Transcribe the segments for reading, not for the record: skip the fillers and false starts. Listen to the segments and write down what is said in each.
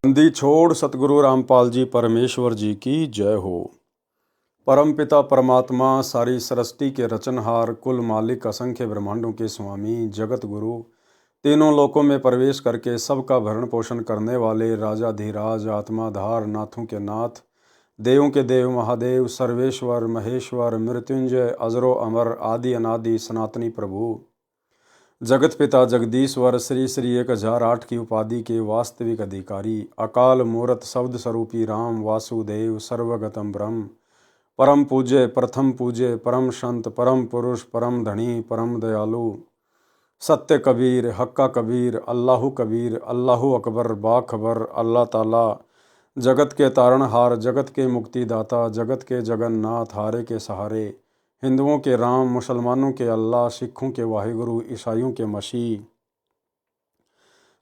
बंदी छोड़ सतगुरु रामपाल जी परमेश्वर जी की जय हो। परम पिता परमात्मा सारी सृष्टि के रचनहार कुल मालिक असंख्य ब्रह्मांडों के स्वामी जगत गुरु तीनों लोकों में प्रवेश करके सबका भरण पोषण करने वाले राजाधिराज आत्माधार नाथों के नाथ देवों के देव महादेव सर्वेश्वर महेश्वर मृत्युंजय अजरो अमर आदि अनादि सनातनी प्रभु जगत पिता जगदीश्वर श्री श्री 1008 की उपाधि के वास्तविक अधिकारी अकाल मूर्त शब्द स्वरूपी राम वासुदेव सर्वगतम ब्रह्म परम पूज्य प्रथम पूज्य परम संत परम पुरुष परम धनी परम दयालु सत्य कबीर हक्का कबीर अल्लाहु अकबर बाखबर अल्लाह ताला जगत के तारणहार जगत के मुक्तिदाता जगत के जगन्नाथ हारे के सहारे हिंदुओं के राम मुसलमानों के अल्लाह सिखों के वाहिगुरु ईसाइयों के मसीह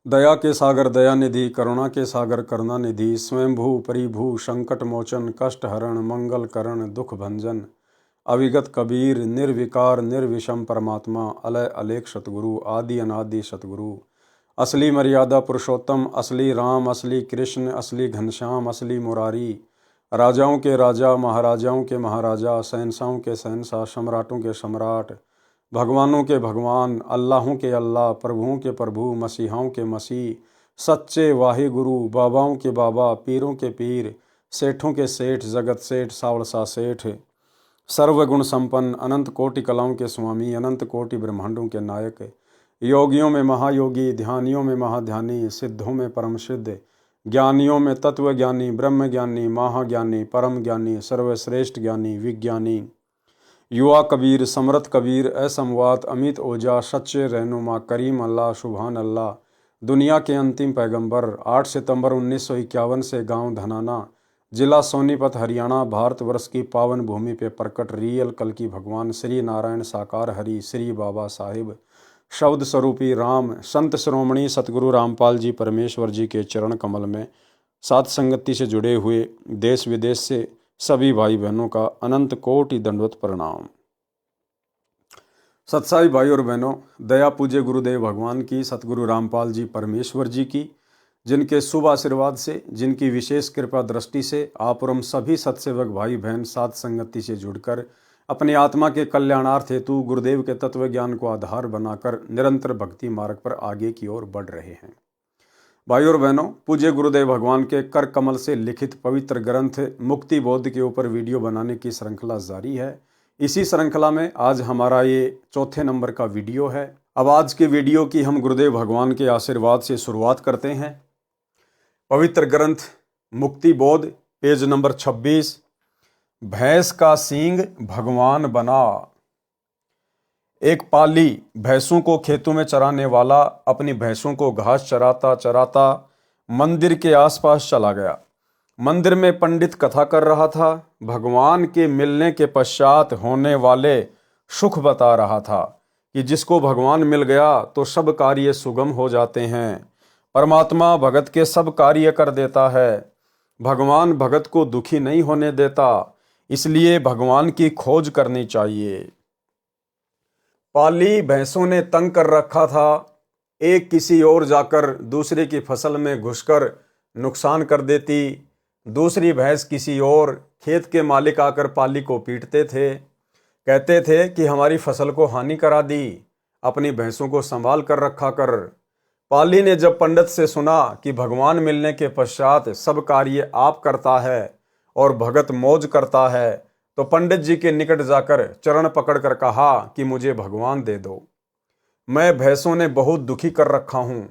दया के सागर दया निधि करुणा के सागर करुणा निधि स्वयंभू परिभू संकट मोचन कष्ट हरण मंगल करण दुख भंजन अविगत कबीर निर्विकार निर्विषम परमात्मा अलय अलेख सतगुरु आदि अनादि सतगुरु असली मर्यादा पुरुषोत्तम असली राम असली कृष्ण असली घनश्याम असली मुरारी राजाओं के राजा महाराजाओं के महाराजा शहंशाहों के शहंशाह सम्राटों के सम्राट भगवानों के भगवान अल्लाहों के अल्लाह प्रभुओं के प्रभु मसीहाओं के मसीह सच्चे वाहि गुरु बाबाओं के बाबा पीरों के पीर सेठों के सेठ जगत सेठ सावड़सा सेठ सर्वगुण संपन्न अनंत कोटि कलाओं के स्वामी अनंत कोटि ब्रह्मांडों के नायक योगियों में महायोगी ध्यानियों में महाध्यानी सिद्धों में परम सिद्ध ज्ञानियों में तत्व ज्ञानी ब्रह्म ज्ञानी महाज्ञानी परम ज्ञानी सर्वश्रेष्ठ ज्ञानी विज्ञानी युवा कबीर समर्थ कबीर असमवात अमित ओजा सच्चे रहनुमा करीम अल्लाह सुभान अल्लाह दुनिया के अंतिम पैगंबर 8 सितंबर 1951 से गांव धनाना जिला सोनीपत हरियाणा भारतवर्ष की पावन भूमि पे प्रकट रियल कल की भगवान श्री नारायण साकार हरि श्री बाबा साहिब शब्द स्वरूपी राम संत श्रोमणी सतगुरु रामपाल जी परमेश्वर जी के चरण कमल में साथ संगति से जुड़े हुए देश विदेश से सभी भाई बहनों का अनंत कोटि दंडवत प्रणाम। सत्साई भाई और बहनों, दया पूज्य गुरुदेव भगवान की सतगुरु रामपाल जी परमेश्वर जी की जिनके शुभ आशीर्वाद से जिनकी विशेष कृपा दृष्टि से आप और हम सभी सत्सेवक भाई बहन साथ संगति से जुड़कर अपनी आत्मा के कल्याणार्थ हेतु गुरुदेव के तत्व ज्ञान को आधार बनाकर निरंतर भक्ति मार्ग पर आगे की ओर बढ़ रहे हैं। भाई और बहनों, पूज्य गुरुदेव भगवान के कर कमल से लिखित पवित्र ग्रंथ मुक्ति बोध के ऊपर वीडियो बनाने की श्रृंखला जारी है। इसी श्रृंखला में आज हमारा ये चौथे नंबर का वीडियो है। अब आज के वीडियो की हम गुरुदेव भगवान के आशीर्वाद से शुरुआत करते हैं। पवित्र ग्रंथ मुक्ति बोध पेज नंबर 26, भैंस का सींग भगवान बना। एक पाली भैंसों को खेतों में चराने वाला अपनी भैंसों को घास चराता चराता मंदिर के आसपास चला गया। मंदिर में पंडित कथा कर रहा था। भगवान के मिलने के पश्चात होने वाले सुख बता रहा था कि जिसको भगवान मिल गया तो सब कार्य सुगम हो जाते हैं। परमात्मा भगत के सब कार्य कर देता है। भगवान भगत को दुखी नहीं होने देता, इसलिए भगवान की खोज करनी चाहिए। पाली भैंसों ने तंग कर रखा था। एक किसी और जाकर दूसरे की फसल में घुसकर नुकसान कर देती, दूसरी भैंस किसी और खेत के मालिक आकर पाली को पीटते थे, कहते थे कि हमारी फसल को हानि करा दी, अपनी भैंसों को संभाल कर रखा कर। पाली ने जब पंडित से सुना कि भगवान मिलने के पश्चात सब कार्य आप करता है और भगत मौज करता है, तो पंडित जी के निकट जाकर चरण पकड़कर कहा कि मुझे भगवान दे दो, मैं भैंसों ने बहुत दुखी कर रखा हूँ।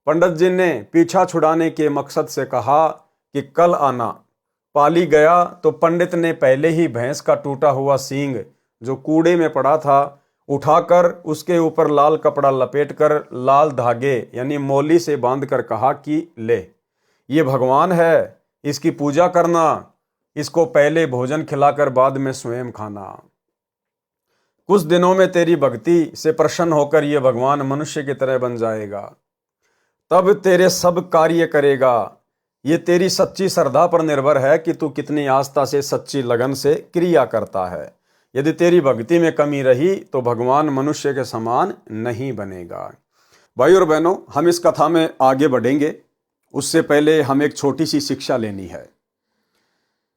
पंडित जी ने पीछा छुड़ाने के मकसद से कहा कि कल आना। पाली गया तो पंडित ने पहले ही भैंस का टूटा हुआ सींग जो कूड़े में पड़ा था उठाकर उसके ऊपर लाल कपड़ा लपेटकर लाल धागे यानी मोली से बांधकर कहा कि ले, ये भगवान है, इसकी पूजा करना, इसको पहले भोजन खिलाकर बाद में स्वयं खाना। कुछ दिनों में तेरी भक्ति से प्रसन्न होकर यह भगवान मनुष्य की तरह बन जाएगा, तब तेरे सब कार्य करेगा। ये तेरी सच्ची श्रद्धा पर निर्भर है कि तू कितनी आस्था से सच्ची लगन से क्रिया करता है। यदि तेरी भक्ति में कमी रही तो भगवान मनुष्य के समान नहीं बनेगा। भाई और बहनों, हम इस कथा में आगे बढ़ेंगे। उससे पहले हम एक छोटी सी शिक्षा लेनी है।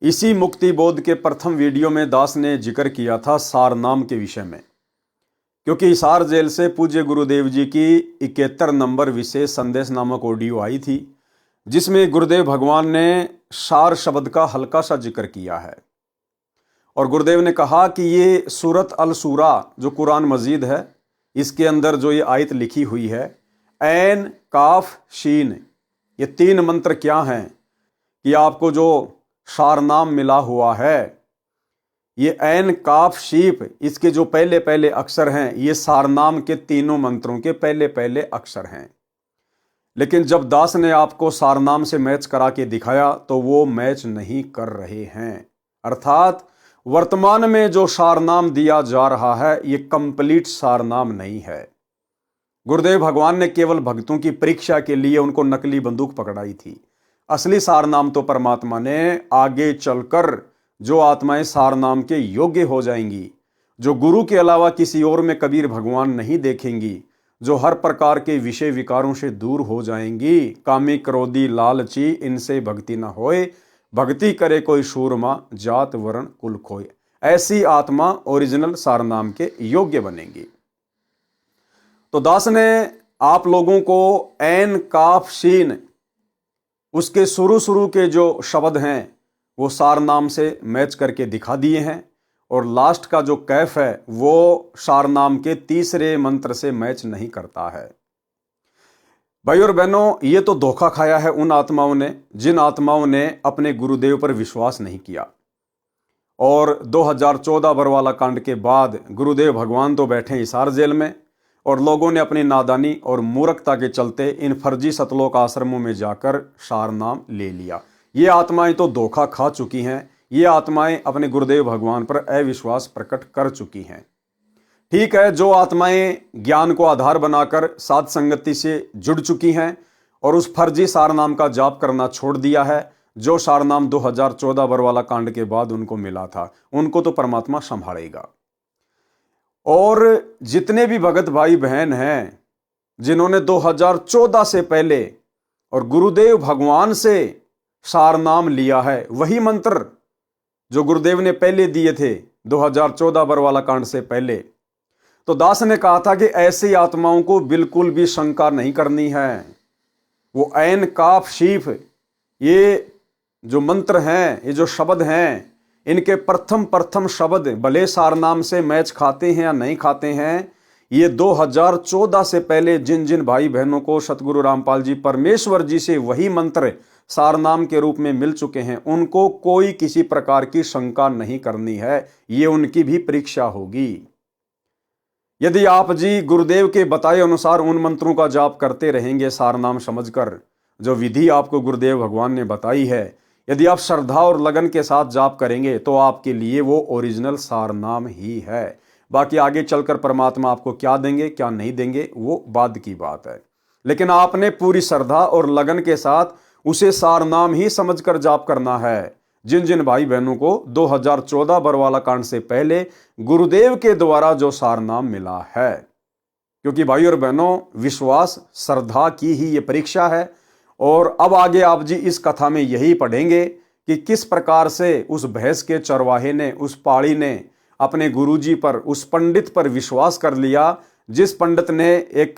इसी मुक्ति बोध के प्रथम वीडियो में दास ने जिक्र किया था सारनाम के विषय में, क्योंकि हिसार जेल से पूज्य गुरुदेव जी की 71 नंबर विशेष संदेश नामक ऑडियो आई थी, जिसमें गुरुदेव भगवान ने सार शब्द का हल्का सा जिक्र किया है। और गुरुदेव ने कहा कि ये सूरत अल सूरा जो कुरान मजीद है, इसके अंदर जो ये आयत लिखी हुई है, ऐन काफ शीन, ये 3 मंत्र क्या हैं कि आपको जो सारनाम मिला हुआ है, ये ऐन काफ शीप, इसके जो पहले पहले अक्षर हैं, ये सारनाम के तीनों मंत्रों के पहले पहले अक्षर हैं। लेकिन जब दास ने आपको सारनाम से मैच करा के दिखाया तो वो मैच नहीं कर रहे हैं। अर्थात वर्तमान में जो सारनाम दिया जा रहा है, ये कंप्लीट सारनाम नहीं है। गुरुदेव भगवान ने केवल भक्तों की परीक्षा के लिए उनको नकली बंदूक पकड़ाई थी। असली सारनाम तो परमात्मा ने आगे चलकर जो आत्माएं सारनाम के योग्य हो जाएंगी, जो गुरु के अलावा किसी और में कबीर भगवान नहीं देखेंगी, जो हर प्रकार के विषय विकारों से दूर हो जाएंगी, कामी क्रोधी लालची इनसे भक्ति न होए, भक्ति करे कोई सूरमा जात वर्ण कुल खोए, ऐसी आत्मा ओरिजिनल सारनाम के योग्य बनेंगी। तो दास ने आप लोगों को ऐन काफ शीन, उसके शुरू के जो शब्द हैं वो सारनाम से मैच करके दिखा दिए हैं, और लास्ट का जो कैफ है वो सारनाम के तीसरे मंत्र से मैच नहीं करता है। भाई और बहनों, ये तो धोखा खाया है उन आत्माओं ने जिन आत्माओं ने अपने गुरुदेव पर विश्वास नहीं किया। और 2014 बरवाला कांड के बाद गुरुदेव भगवान तो बैठे हिसार जेल में, और लोगों ने अपनी नादानी और मूर्खता के चलते इन फर्जी सतलोक आश्रमों में जाकर सारनाम ले लिया। ये आत्माएं तो धोखा खा चुकी हैं, ये आत्माएं अपने गुरुदेव भगवान पर अविश्वास प्रकट कर चुकी हैं। ठीक है, जो आत्माएं ज्ञान को आधार बनाकर साध संगति से जुड़ चुकी हैं और उस फर्जी सारनाम का जाप करना छोड़ दिया है, जो सारनाम 2014 बरवाला कांड के बाद उनको मिला था, उनको तो परमात्मा संभालेगा। और जितने भी भगत भाई बहन हैं जिन्होंने 2014 से पहले और गुरुदेव भगवान से सारनाम लिया है, वही मंत्र जो गुरुदेव ने पहले दिए थे 2014 बरवाला कांड से पहले, तो दास ने कहा था कि ऐसी आत्माओं को बिल्कुल भी शंका नहीं करनी है। वो ऐन काफ शीफ, ये जो मंत्र हैं, ये जो शब्द हैं, इनके प्रथम शब्द भले सारनाम से मैच खाते हैं या नहीं खाते हैं, ये 2014 से पहले जिन जिन भाई बहनों को सतगुरु रामपाल जी परमेश्वर जी से वही मंत्र सारनाम के रूप में मिल चुके हैं, उनको कोई किसी प्रकार की शंका नहीं करनी है। ये उनकी भी परीक्षा होगी। यदि आप जी गुरुदेव के बताए अनुसार उन मंत्रों का जाप करते रहेंगे सारनाम समझकर, जो विधि आपको गुरुदेव भगवान ने बताई है, यदि आप श्रद्धा और लगन के साथ जाप करेंगे तो आपके लिए वो ओरिजिनल सारनाम ही है। बाकी आगे चलकर परमात्मा आपको क्या देंगे क्या नहीं देंगे वो बाद की बात है, लेकिन आपने पूरी श्रद्धा और लगन के साथ उसे सारनाम ही समझकर जाप करना है। जिन जिन भाई बहनों को 2014 बरवाला कांड से पहले गुरुदेव के द्वारा जो सारनाम मिला है, क्योंकि भाई और बहनों, विश्वास श्रद्धा की ही ये परीक्षा है। और अब आगे आप जी इस कथा में यही पढ़ेंगे कि किस प्रकार से उस भैंस के चरवाहे ने, उस पाड़ी ने अपने गुरुजी पर, उस पंडित पर विश्वास कर लिया, जिस पंडित ने एक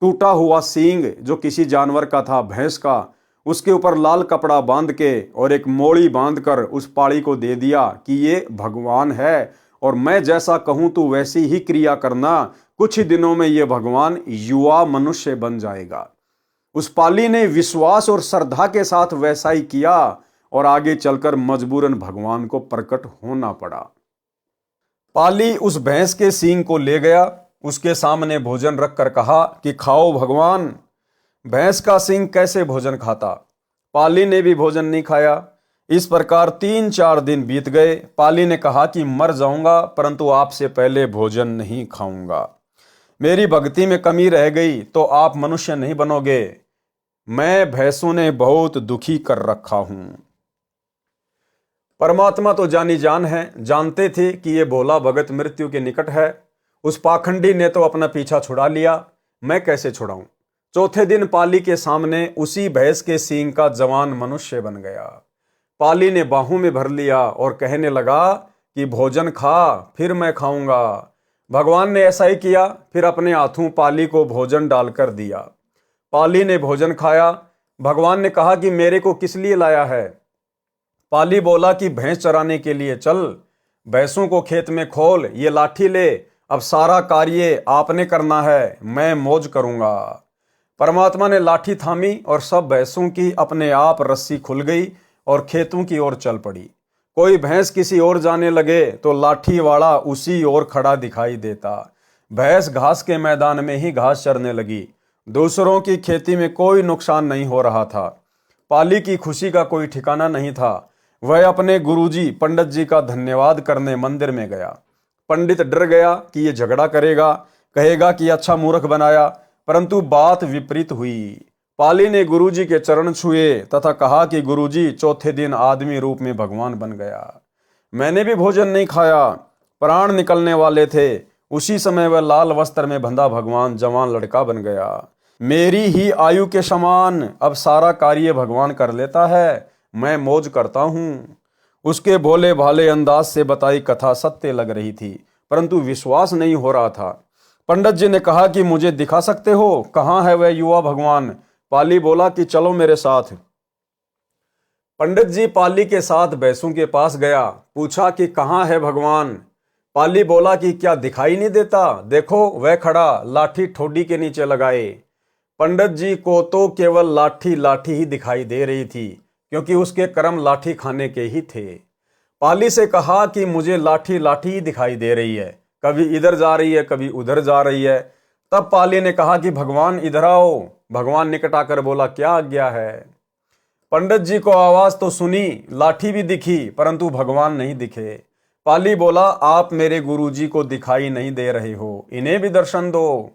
टूटा हुआ सींग जो किसी जानवर का था, भैंस का, उसके ऊपर लाल कपड़ा बांध के और एक मोड़ी बांधकर उस पाड़ी को दे दिया कि ये भगवान है और मैं जैसा कहूं तो वैसी ही क्रिया करना, कुछ ही दिनों में ये भगवान युवा मनुष्य बन जाएगा। उस पाली ने विश्वास और श्रद्धा के साथ वैसा ही किया और आगे चलकर मजबूरन भगवान को प्रकट होना पड़ा। पाली उस भैंस के सींग को ले गया, उसके सामने भोजन रखकर कहा कि खाओ भगवान। भैंस का सींग कैसे भोजन खाता? पाली ने भी भोजन नहीं खाया। इस प्रकार 3-4 दिन बीत गए। पाली ने कहा कि मर जाऊंगा परंतु आपसे पहले भोजन नहीं खाऊंगा। मेरी भक्ति में कमी रह गई तो आप मनुष्य नहीं बनोगे। मैं भैंसों ने बहुत दुखी कर रखा हूं। परमात्मा तो जानी जान है, जानते थे कि ये भोला भगत मृत्यु के निकट है। उस पाखंडी ने तो अपना पीछा छुड़ा लिया, मैं कैसे छुड़ाऊं? चौथे दिन पाली के सामने उसी भैंस के सींग का जवान मनुष्य बन गया। पाली ने बाहों में भर लिया और कहने लगा कि भोजन खा, फिर मैं खाऊंगा। भगवान ने ऐसा ही किया, फिर अपने हाथों पाली को भोजन डालकर दिया। पाली ने भोजन खाया। भगवान ने कहा कि मेरे को किस लिए लाया है? पाली बोला कि भैंस चराने के लिए। चल, भैंसों को खेत में खोल, ये लाठी ले, अब सारा कार्य आपने करना है, मैं मौज करूंगा। परमात्मा ने लाठी थामी और सब भैंसों की अपने आप रस्सी खुल गई और खेतों की ओर चल पड़ी। कोई भैंस किसी ओर जाने लगे तो लाठी वाला उसी ओर खड़ा दिखाई देता। भैंस घास के मैदान में ही घास चरने लगी। दूसरों की खेती में कोई नुकसान नहीं हो रहा था। पाली की खुशी का कोई ठिकाना नहीं था। वह अपने गुरुजी पंडित जी का धन्यवाद करने मंदिर में गया। पंडित डर गया कि ये झगड़ा करेगा, कहेगा कि अच्छा मूर्ख बनाया, परंतु बात विपरीत हुई। पाली ने गुरुजी के चरण छुए तथा कहा कि गुरुजी, चौथे दिन आदमी रूप में भगवान बन गया। मैंने भी भोजन नहीं खाया, प्राण निकलने वाले थे। उसी समय वह लाल वस्त्र में बंधा भगवान जवान लड़का बन गया। मेरी ही आयु के समान अब सारा कार्य भगवान कर लेता है, मैं मौज करता हूं। उसके भोले भाले अंदाज से बताई कथा सत्य लग रही थी, परंतु विश्वास नहीं हो रहा था। पंडित जी ने कहा कि मुझे दिखा सकते हो, कहाँ है वह युवा भगवान? पाली बोला कि चलो मेरे साथ। पंडित जी पाली के साथ भैंसों के पास गया। पूछा कि कहाँ है भगवान? पाली बोला कि क्या दिखाई नहीं देता? देखो वह खड़ा, लाठी ठोडी के नीचे लगाए। पंडित जी को तो केवल लाठी लाठी ही दिखाई दे रही थी, क्योंकि उसके कर्म लाठी खाने के ही थे। पाली से कहा कि मुझे लाठी लाठी ही दिखाई दे रही है, कभी इधर जा रही है, कभी उधर जा रही है। तब पाली ने कहा कि भगवान इधर आओ। भगवान निकट आकर बोला, क्या आज्ञा है? पंडित जी को आवाज तो सुनी, लाठी भी दिखी, परंतु भगवान नहीं दिखे। पाली बोला, आप मेरे गुरुजी को दिखाई नहीं दे रहे हो, इन्हें भी दर्शन दो।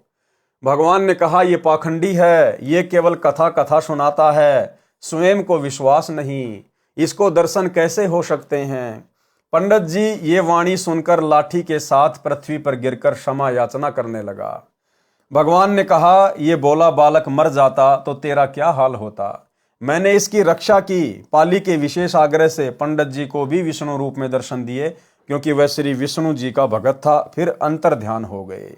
भगवान ने कहा, ये पाखंडी है, ये केवल कथा कथा सुनाता है, स्वयं को विश्वास नहीं, इसको दर्शन कैसे हो सकते हैं? पंडित जी ये वाणी सुनकर लाठी के साथ पृथ्वी पर गिरकर क्षमा याचना करने लगा। भगवान ने कहा, ये बोला बालक मर जाता तो तेरा क्या हाल होता? मैंने इसकी रक्षा की। पाली के विशेष आग्रह से पंडित जी को भी विष्णु रूप में दर्शन दिए, क्योंकि वह श्री विष्णु जी का भगत था। फिर अंतर ध्यान हो गए।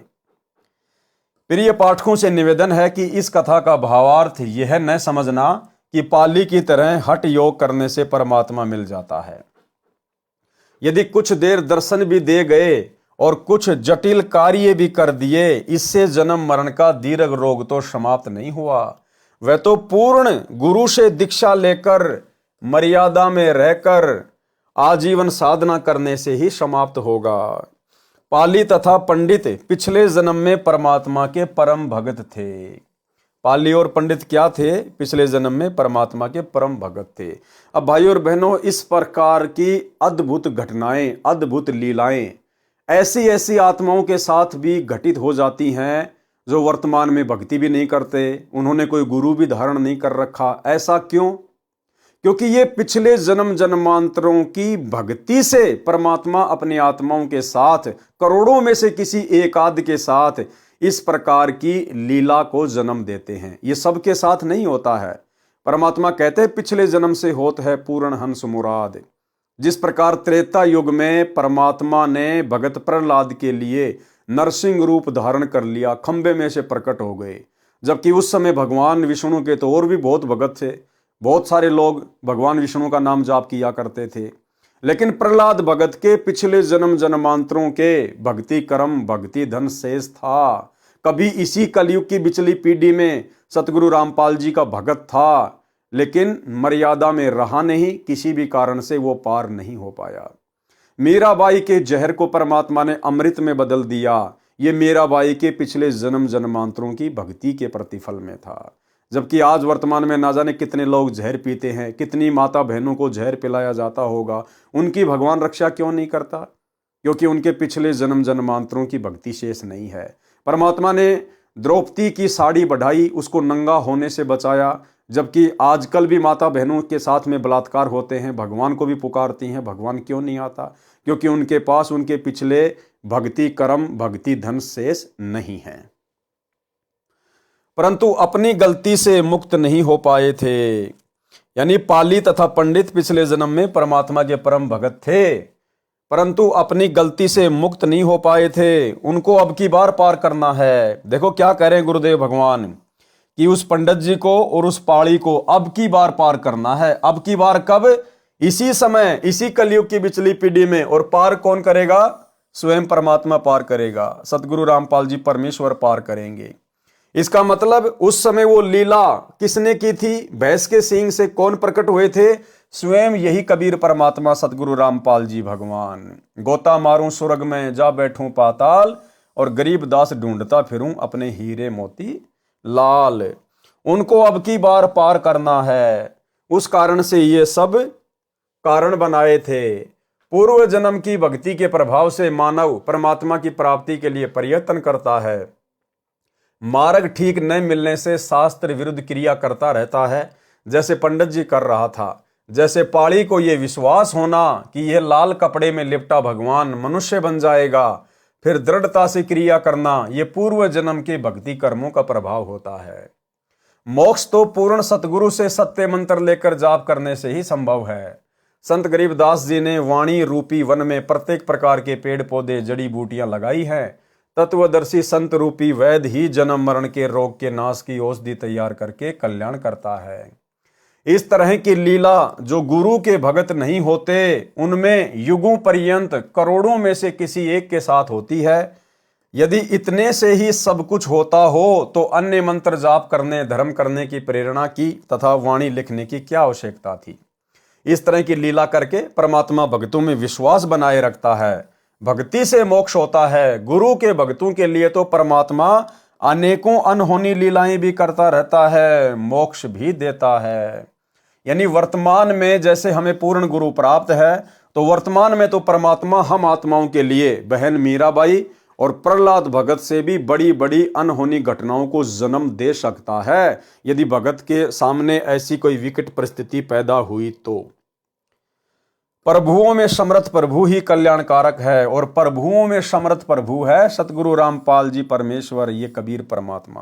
प्रिय पाठकों से निवेदन है कि इस कथा का भावार्थ यह न समझना कि पाली की तरह हठ योग करने से परमात्मा मिल जाता है। यदि कुछ देर दर्शन भी दे गए और कुछ जटिल कार्य भी कर दिए, इससे जन्म मरण का दीर्घ रोग तो समाप्त नहीं हुआ। वह तो पूर्ण गुरु से दीक्षा लेकर मर्यादा में रहकर आजीवन साधना करने से ही समाप्त होगा। पाली तथा पंडित पिछले जन्म में परमात्मा के परम भगत थे। पाली और पंडित क्या थे? पिछले जन्म में परमात्मा के परम भगत थे। अब भाई और बहनों, इस प्रकार की अद्भुत घटनाएं, अद्भुत लीलाएं ऐसी ऐसी आत्माओं के साथ भी घटित हो जाती हैं जो वर्तमान में भक्ति भी नहीं करते, उन्होंने कोई गुरु भी धारण नहीं कर रखा। ऐसा क्यों? क्योंकि ये पिछले जन्म जन्मांतरों की भक्ति से परमात्मा अपनी आत्माओं के साथ, करोड़ों में से किसी एक आध के साथ इस प्रकार की लीला को जन्म देते हैं। ये सबके साथ नहीं होता है। परमात्मा कहते हैं, पिछले जन्म से होत है पूर्ण हंस मुराद। जिस प्रकार त्रेता युग में परमात्मा ने भगत प्रहलाद के लिए नरसिंह रूप धारण कर लिया, खंबे में से प्रकट हो गए, जबकि उस समय भगवान विष्णु के तो और भी बहुत भगत थे। बहुत सारे लोग भगवान विष्णु का नाम जाप किया करते थे, लेकिन प्रहलाद भगत के पिछले जन्म जन्मांतरों के भक्ति कर्म, भक्ति धन शेष था। कभी इसी कलयुग की पिछली पीढ़ी में सतगुरु रामपाल जी का भगत था, लेकिन मर्यादा में रहा नहीं, किसी भी कारण से वो पार नहीं हो पाया। मीराबाई के जहर को परमात्मा ने अमृत में बदल दिया। ये मीराबाई के पिछले जन्म जन्मांतरों की भक्ति के प्रतिफल में था। जबकि आज वर्तमान में ना जाने कितने लोग जहर पीते हैं, कितनी माता बहनों को जहर पिलाया जाता होगा। उनकी भगवान रक्षा क्यों नहीं करता? क्योंकि उनके पिछले जन्म जन्मांतरों की भक्ति शेष नहीं है। परमात्मा ने द्रौपदी की साड़ी बढ़ाई, उसको नंगा होने से बचाया, जबकि आजकल भी माता बहनों के साथ में बलात्कार होते हैं, भगवान को भी पुकारती हैं। भगवान क्यों नहीं आता? क्योंकि उनके पास उनके पिछले भक्ति कर्म, भक्ति धन शेष नहीं है। परंतु अपनी गलती से मुक्त नहीं हो पाए थे। यानी पाली तथा पंडित पिछले जन्म में परमात्मा के परम भगत थे, परंतु अपनी गलती से मुक्त नहीं हो पाए थे। उनको अब की बार पार करना है। देखो क्या कह रहे हैं गुरुदेव भगवान कि उस पंडित जी को और उस पाली को अब की बार पार करना है। अब की बार कब? इसी समय, इसी कलयुग की बिचली पीढ़ी में। और पार कौन करेगा? स्वयं परमात्मा पार करेगा। सतगुरु रामपाल जी परमेश्वर पार करेंगे। इसका मतलब उस समय वो लीला किसने की थी? भैंस के सींग से कौन प्रकट हुए थे? स्वयं यही कबीर परमात्मा सतगुरु रामपाल जी भगवान। गोता मारूं स्वर्ग में, जा बैठूं पाताल, और गरीब दास ढूंढता फिरूं अपने हीरे मोती लाल। उनको अब की बार पार करना है। उस कारण से ये सब कारण बनाए थे। पूर्व जन्म की भक्ति के प्रभाव से मानव परमात्मा की प्राप्ति के लिए प्रयत्न करता है। मार्ग ठीक न मिलने से शास्त्र विरुद्ध क्रिया करता रहता है, जैसे पंडित जी कर रहा था। जैसे पाड़ी को यह विश्वास होना कि यह लाल कपड़े में लिपटा भगवान मनुष्य बन जाएगा, फिर दृढ़ता से क्रिया करना, यह पूर्व जन्म के भक्ति कर्मों का प्रभाव होता है। मोक्ष तो पूर्ण सतगुरु से सत्य मंत्र लेकर जाप करने से ही संभव है। संत गरीबदास जी ने वाणी रूपी वन में प्रत्येक प्रकार के पेड़ पौधे जड़ी बूटियां लगाई हैं। तत्वदर्शी संत रूपी वैद्य ही जन्म मरण के रोग के नाश की औषधि तैयार करके कल्याण करता है। इस तरह की लीला जो गुरु के भगत नहीं होते, उनमें युगों पर्यंत करोड़ों में से किसी एक के साथ होती है। यदि इतने से ही सब कुछ होता हो तो अन्य मंत्र जाप करने, धर्म करने की प्रेरणा की तथा वाणी लिखने की क्या आवश्यकता थी? इस तरह की लीला करके परमात्मा भक्तों में विश्वास बनाए रखता है। भक्ति से मोक्ष होता है। गुरु के भक्तों के लिए तो परमात्मा अनेकों अनहोनी लीलाएं भी करता रहता है, मोक्ष भी देता है। यानी वर्तमान में जैसे हमें पूर्ण गुरु प्राप्त है, तो वर्तमान में तो परमात्मा हम आत्माओं के लिए बहन मीराबाई और प्रहलाद भगत से भी बड़ी बड़ी अनहोनी घटनाओं को जन्म दे सकता है, यदि भगत के सामने ऐसी कोई विकट परिस्थिति पैदा हुई तो। प्रभुओं में समर्थ प्रभु ही कल्याणकारक है, और प्रभुओं में समर्थ प्रभु है सतगुरु रामपाल जी परमेश्वर, ये कबीर परमात्मा।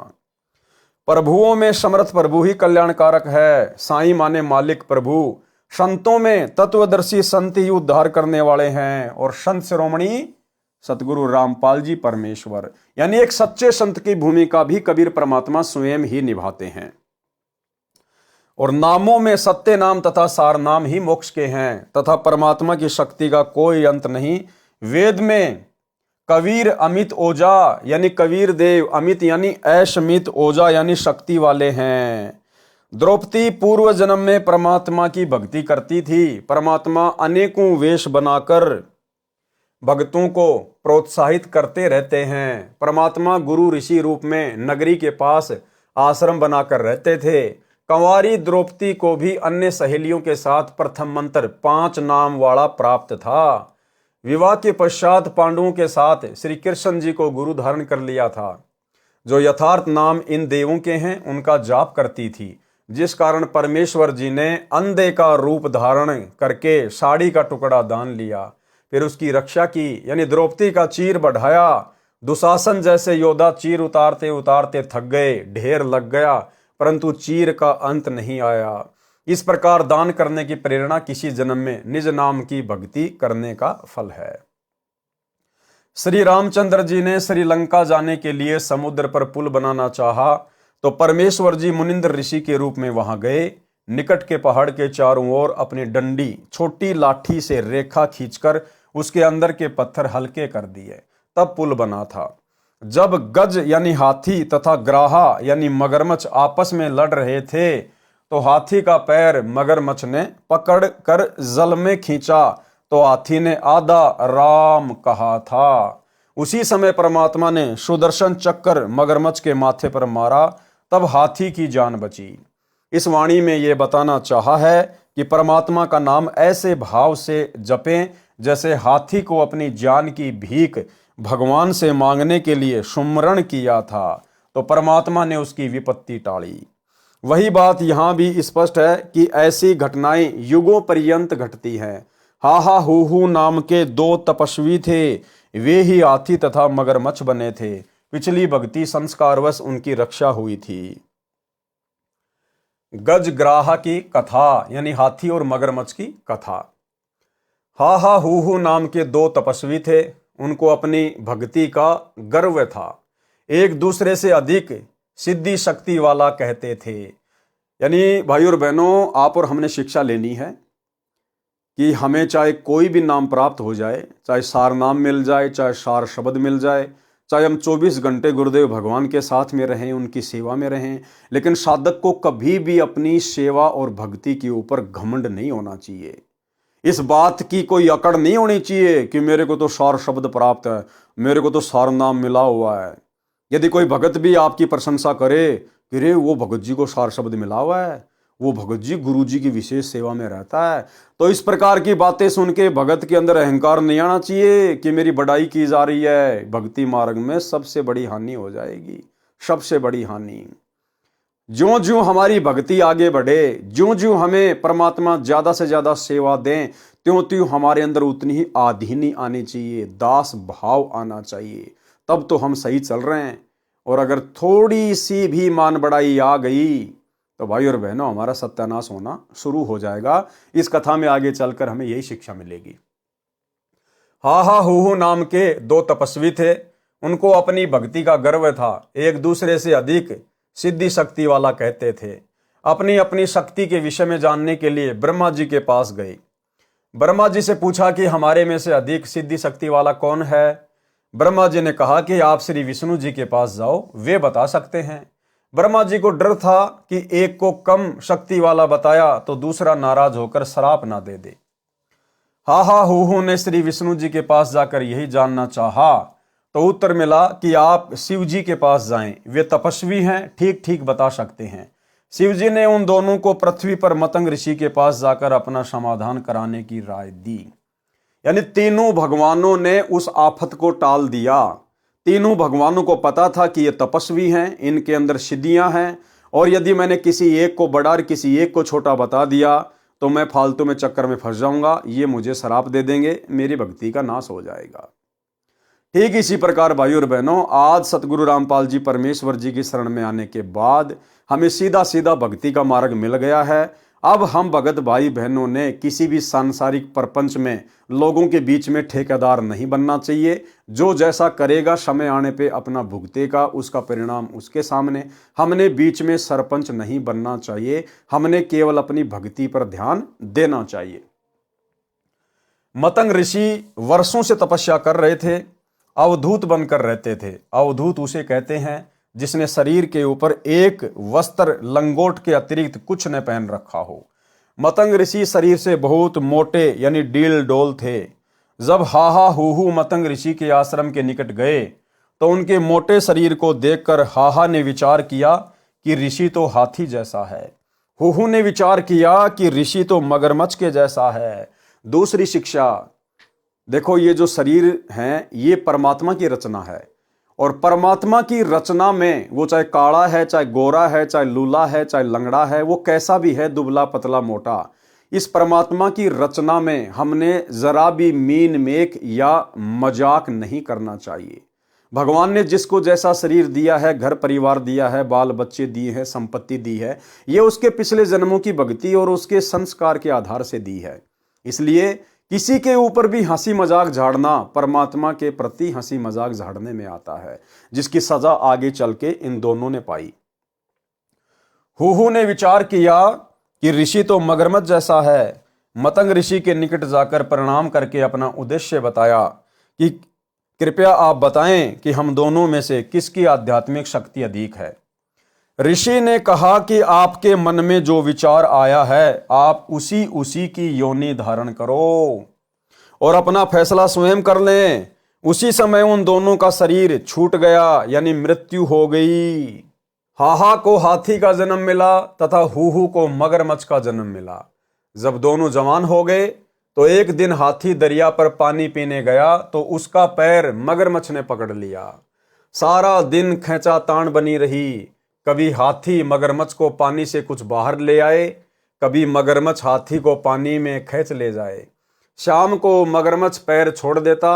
प्रभुओं में समर्थ प्रभु ही कल्याणकारक है। साईं माने मालिक प्रभु। संतों में तत्वदर्शी संत ही उद्धार करने वाले हैं, और संत शिरोमणि सतगुरु रामपाल जी परमेश्वर। यानी एक सच्चे संत की भूमिका भी कबीर परमात्मा स्वयं ही निभाते हैं। और नामों में सत्य नाम तथा सार नाम ही मोक्ष के हैं, तथा परमात्मा की शक्ति का कोई अंत नहीं। वेद में कबीर अमित ओजा यानी कबीर देव, अमित यानी ऐशमित, ओजा यानी शक्ति वाले हैं। द्रौपदी पूर्व जन्म में परमात्मा की भक्ति करती थी। परमात्मा अनेकों वेश बनाकर भक्तों को प्रोत्साहित करते रहते हैं। परमात्मा गुरु ऋषि रूप में नगरी के पास आश्रम बनाकर रहते थे। कंवारी द्रौपदी को भी अन्य सहेलियों के साथ प्रथम मंत्र 5 नाम वाला प्राप्त था। विवाह के पश्चात पांडवों के साथ श्री कृष्ण जी को गुरु धारण कर लिया था। जो यथार्थ नाम इन देवों के हैं उनका जाप करती थी, जिस कारण परमेश्वर जी ने अंधे का रूप धारण करके साड़ी का टुकड़ा दान लिया, फिर उसकी रक्षा की। यानी द्रौपदी का चीर बढ़ाया। दुशासन जैसे योद्धा चीर उतारते उतारते थक गए, ढेर लग गया, परंतु चीर का अंत नहीं आया। इस प्रकार दान करने की प्रेरणा किसी जन्म में निज नाम की भक्ति करने का फल है। श्री रामचंद्र जी ने श्रीलंका जाने के लिए समुद्र पर पुल बनाना चाहा, तो परमेश्वर जी मुनिंद्र ऋषि के रूप में वहां गए। निकट के पहाड़ के चारों ओर अपनी डंडी छोटी लाठी से रेखा खींचकर उसके अंदर के पत्थर हल्के कर दिए, तब पुल बना था। जब गज यानी हाथी तथा ग्राहा यानी मगरमच्छ आपस में लड़ रहे थे, तो हाथी का पैर मगरमच्छ ने पकड़ कर जल में खींचा, तो हाथी ने आधा राम कहा था। उसी समय परमात्मा ने सुदर्शन चक्कर मगरमच्छ के माथे पर मारा, तब हाथी की जान बची। इस वाणी में यह बताना चाहा है कि परमात्मा का नाम ऐसे भाव से जपें जैसे हाथी को अपनी जान की भीख भगवान से मांगने के लिए सुमरण किया था, तो परमात्मा ने उसकी विपत्ति टाली। वही बात यहाँ भी स्पष्ट है कि ऐसी घटनाएं युगों पर्यंत घटती हैं। हा हू नाम के 2 तपस्वी थे, वे ही हाथी तथा मगरमच्छ बने थे। पिछली भक्ति संस्कारवश उनकी रक्षा हुई थी। गजग्राह की कथा यानी हाथी और मगरमच्छ की कथा। हा हा हू नाम के दो तपस्वी थे। उनको अपनी भक्ति का गर्व था। एक दूसरे से अधिक सिद्धि शक्ति वाला कहते थे। यानी भाई और बहनों, आप और हमने शिक्षा लेनी है कि हमें चाहे कोई भी नाम प्राप्त हो जाए, चाहे सार नाम मिल जाए, चाहे सार शब्द मिल जाए, चाहे हम 24 घंटे गुरुदेव भगवान के साथ में रहें, उनकी सेवा में रहें, लेकिन साधक को कभी भी अपनी सेवा और भक्ति के ऊपर घमंड नहीं होना चाहिए। इस बात की कोई अकड़ नहीं होनी चाहिए कि मेरे को तो सार शब्द प्राप्त है, मेरे को तो सार नाम मिला हुआ है। यदि कोई भगत भी आपकी प्रशंसा करे कि रे वो भगत जी को सार शब्द मिला हुआ है, वो भगत जी गुरु जी की विशेष सेवा में रहता है, तो इस प्रकार की बातें सुन के भगत के अंदर अहंकार नहीं आना चाहिए कि मेरी बड़ाई की जा रही है। भक्ति मार्ग में सबसे बड़ी हानि हो जाएगी, सबसे बड़ी हानि। ज्यों ज्यों हमारी भक्ति आगे बढ़े, ज्यों ज्यों हमें परमात्मा ज्यादा से ज्यादा सेवा दें, त्यों त्यों हमारे अंदर उतनी ही आधीनी आनी चाहिए, दास भाव आना चाहिए। तब तो हम सही चल रहे हैं। और अगर थोड़ी सी भी मान बढ़ाई आ गई तो भाई और बहनों, हमारा सत्यानाश होना शुरू हो जाएगा। इस कथा में आगे चलकर हमें यही शिक्षा मिलेगी। हा हा हू नाम के दो तपस्वी थे। उनको अपनी भक्ति का गर्व था। एक दूसरे से अधिक सिद्धि शक्ति वाला कहते थे। अपनी अपनी शक्ति के विषय में जानने के लिए ब्रह्मा जी के पास गए। ब्रह्मा जी से पूछा कि हमारे में से अधिक सिद्धि शक्ति वाला कौन है। ब्रह्मा जी ने कहा कि आप श्री विष्णु जी के पास जाओ, वे बता सकते हैं। ब्रह्मा जी को डर था कि एक को कम शक्ति वाला बताया तो दूसरा नाराज होकर श्राप ना दे दे। हा हा हू ने श्री विष्णु जी के पास जाकर यही जानना चाहा तो उत्तर मिला कि आप शिव जी के पास जाएं, वे तपस्वी हैं, ठीक ठीक बता सकते हैं। शिव जी ने उन दोनों को पृथ्वी पर मतंग ऋषि के पास जाकर अपना समाधान कराने की राय दी। यानी तीनों भगवानों ने उस आफत को टाल दिया। तीनों भगवानों को पता था कि ये तपस्वी हैं, इनके अंदर सिद्धियां हैं, और यदि मैंने किसी एक को बड़ा और किसी एक को छोटा बता दिया तो मैं फालतू में चक्कर में फंस जाऊंगा, ये मुझे श्राप दे देंगे, मेरी भक्ति का नाश हो जाएगा। ठीक इसी प्रकार भाई और बहनों, आज सतगुरु रामपाल जी परमेश्वर जी की शरण में आने के बाद हमें सीधा सीधा भक्ति का मार्ग मिल गया है। अब हम भगत भाई बहनों ने किसी भी सांसारिक प्रपंच में लोगों के बीच में ठेकेदार नहीं बनना चाहिए। जो जैसा करेगा समय आने पे अपना भुगतेगा, उसका परिणाम उसके सामने। हमने बीच में सरपंच नहीं बनना चाहिए, हमने केवल अपनी भक्ति पर ध्यान देना चाहिए। मतंग ऋषि वर्षों से तपस्या कर रहे थे, अवधूत बनकर रहते थे। अवधूत उसे कहते हैं जिसने शरीर के ऊपर एक वस्त्र लंगोट के अतिरिक्त कुछ न पहन रखा हो। मतंग ऋषि शरीर से बहुत मोटे यानी डील डोल थे। जब हाहा हूहू मतंग ऋषि के आश्रम के निकट गए तो उनके मोटे शरीर को देखकर हाहा ने विचार किया कि ऋषि तो हाथी जैसा है। हूहू ने विचार किया कि ऋषि तो मगरमच्छ के जैसा है। दूसरी शिक्षा देखो, ये जो शरीर है ये परमात्मा की रचना है, और परमात्मा की रचना में वो चाहे काला है, चाहे गोरा है, चाहे लूला है, चाहे लंगड़ा है, वो कैसा भी है, दुबला पतला मोटा, इस परमात्मा की रचना में हमने जरा भी मीन मेख या मजाक नहीं करना चाहिए। भगवान ने जिसको जैसा शरीर दिया है, घर परिवार दिया है, बाल बच्चे दिए हैं, संपत्ति दी है, ये उसके पिछले जन्मों की भक्ति और उसके संस्कार के आधार से दी है। इसलिए किसी के ऊपर भी हंसी मजाक झाड़ना परमात्मा के प्रति हंसी मजाक झाड़ने में आता है, जिसकी सजा आगे चल के इन दोनों ने पाई। हूहू ने विचार किया कि ऋषि तो मगरमच्छ जैसा है। मतंग ऋषि के निकट जाकर प्रणाम करके अपना उद्देश्य बताया कि कृपया आप बताएं कि हम दोनों में से किसकी आध्यात्मिक शक्ति अधिक है। ऋषि ने कहा कि आपके मन में जो विचार आया है आप उसी की योनि धारण करो और अपना फैसला स्वयं कर लें। उसी समय उन दोनों का शरीर छूट गया, यानी मृत्यु हो गई। हाहा को हाथी का जन्म मिला तथा हूहू को मगरमच्छ का जन्म मिला। जब दोनों जवान हो गए तो एक दिन हाथी दरिया पर पानी पीने गया तो उसका पैर मगरमच्छ ने पकड़ लिया। सारा दिन खींचातान बनी रही। कभी हाथी मगरमच्छ को पानी से कुछ बाहर ले आए, कभी मगरमच्छ हाथी को पानी में खींच ले जाए। शाम को मगरमच्छ पैर छोड़ देता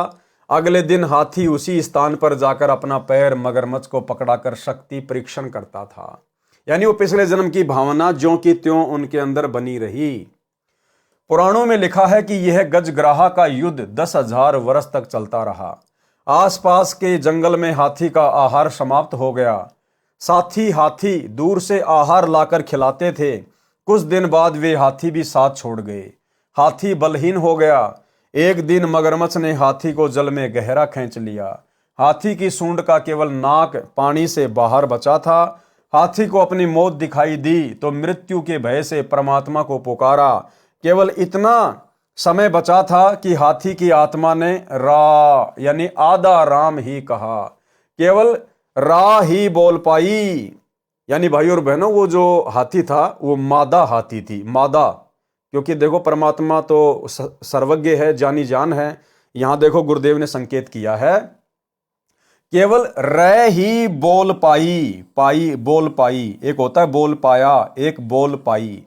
अगले दिन हाथी उसी स्थान पर जाकर अपना पैर मगरमच्छ को पकड़ाकर शक्ति परीक्षण करता था। यानी वो पिछले जन्म की भावना ज्यों की त्यों उनके अंदर बनी रही। पुराणों में लिखा है कि यह गजग्राहा का युद्ध 10,000 वर्ष तक चलता रहा। आसपास के जंगल में हाथी का आहार समाप्त हो गया। साथी हाथी दूर से आहार लाकर खिलाते थे। कुछ दिन बाद वे हाथी भी साथ छोड़ गए। हाथी बलहीन हो गया। एक दिन मगरमच्छ ने हाथी को जल में गहरा खींच लिया। हाथी की सूंड का केवल नाक पानी से बाहर बचा था। हाथी को अपनी मौत दिखाई दी तो मृत्यु के भय से परमात्मा को पुकारा। केवल इतना समय बचा था कि हाथी की आत्मा ने रा यानी आधा राम ही कहा। केवल रा ही बोल पाई। यानी भाई और बहनों, वो जो हाथी था वो मादा हाथी थी। मादा, क्योंकि देखो परमात्मा तो सर्वज्ञ है, जानी जान है। यहां देखो गुरुदेव ने संकेत किया है, केवल रै ही बोल पाई। पाई बोल पाई, एक होता है बोल पाया, एक बोल पाई।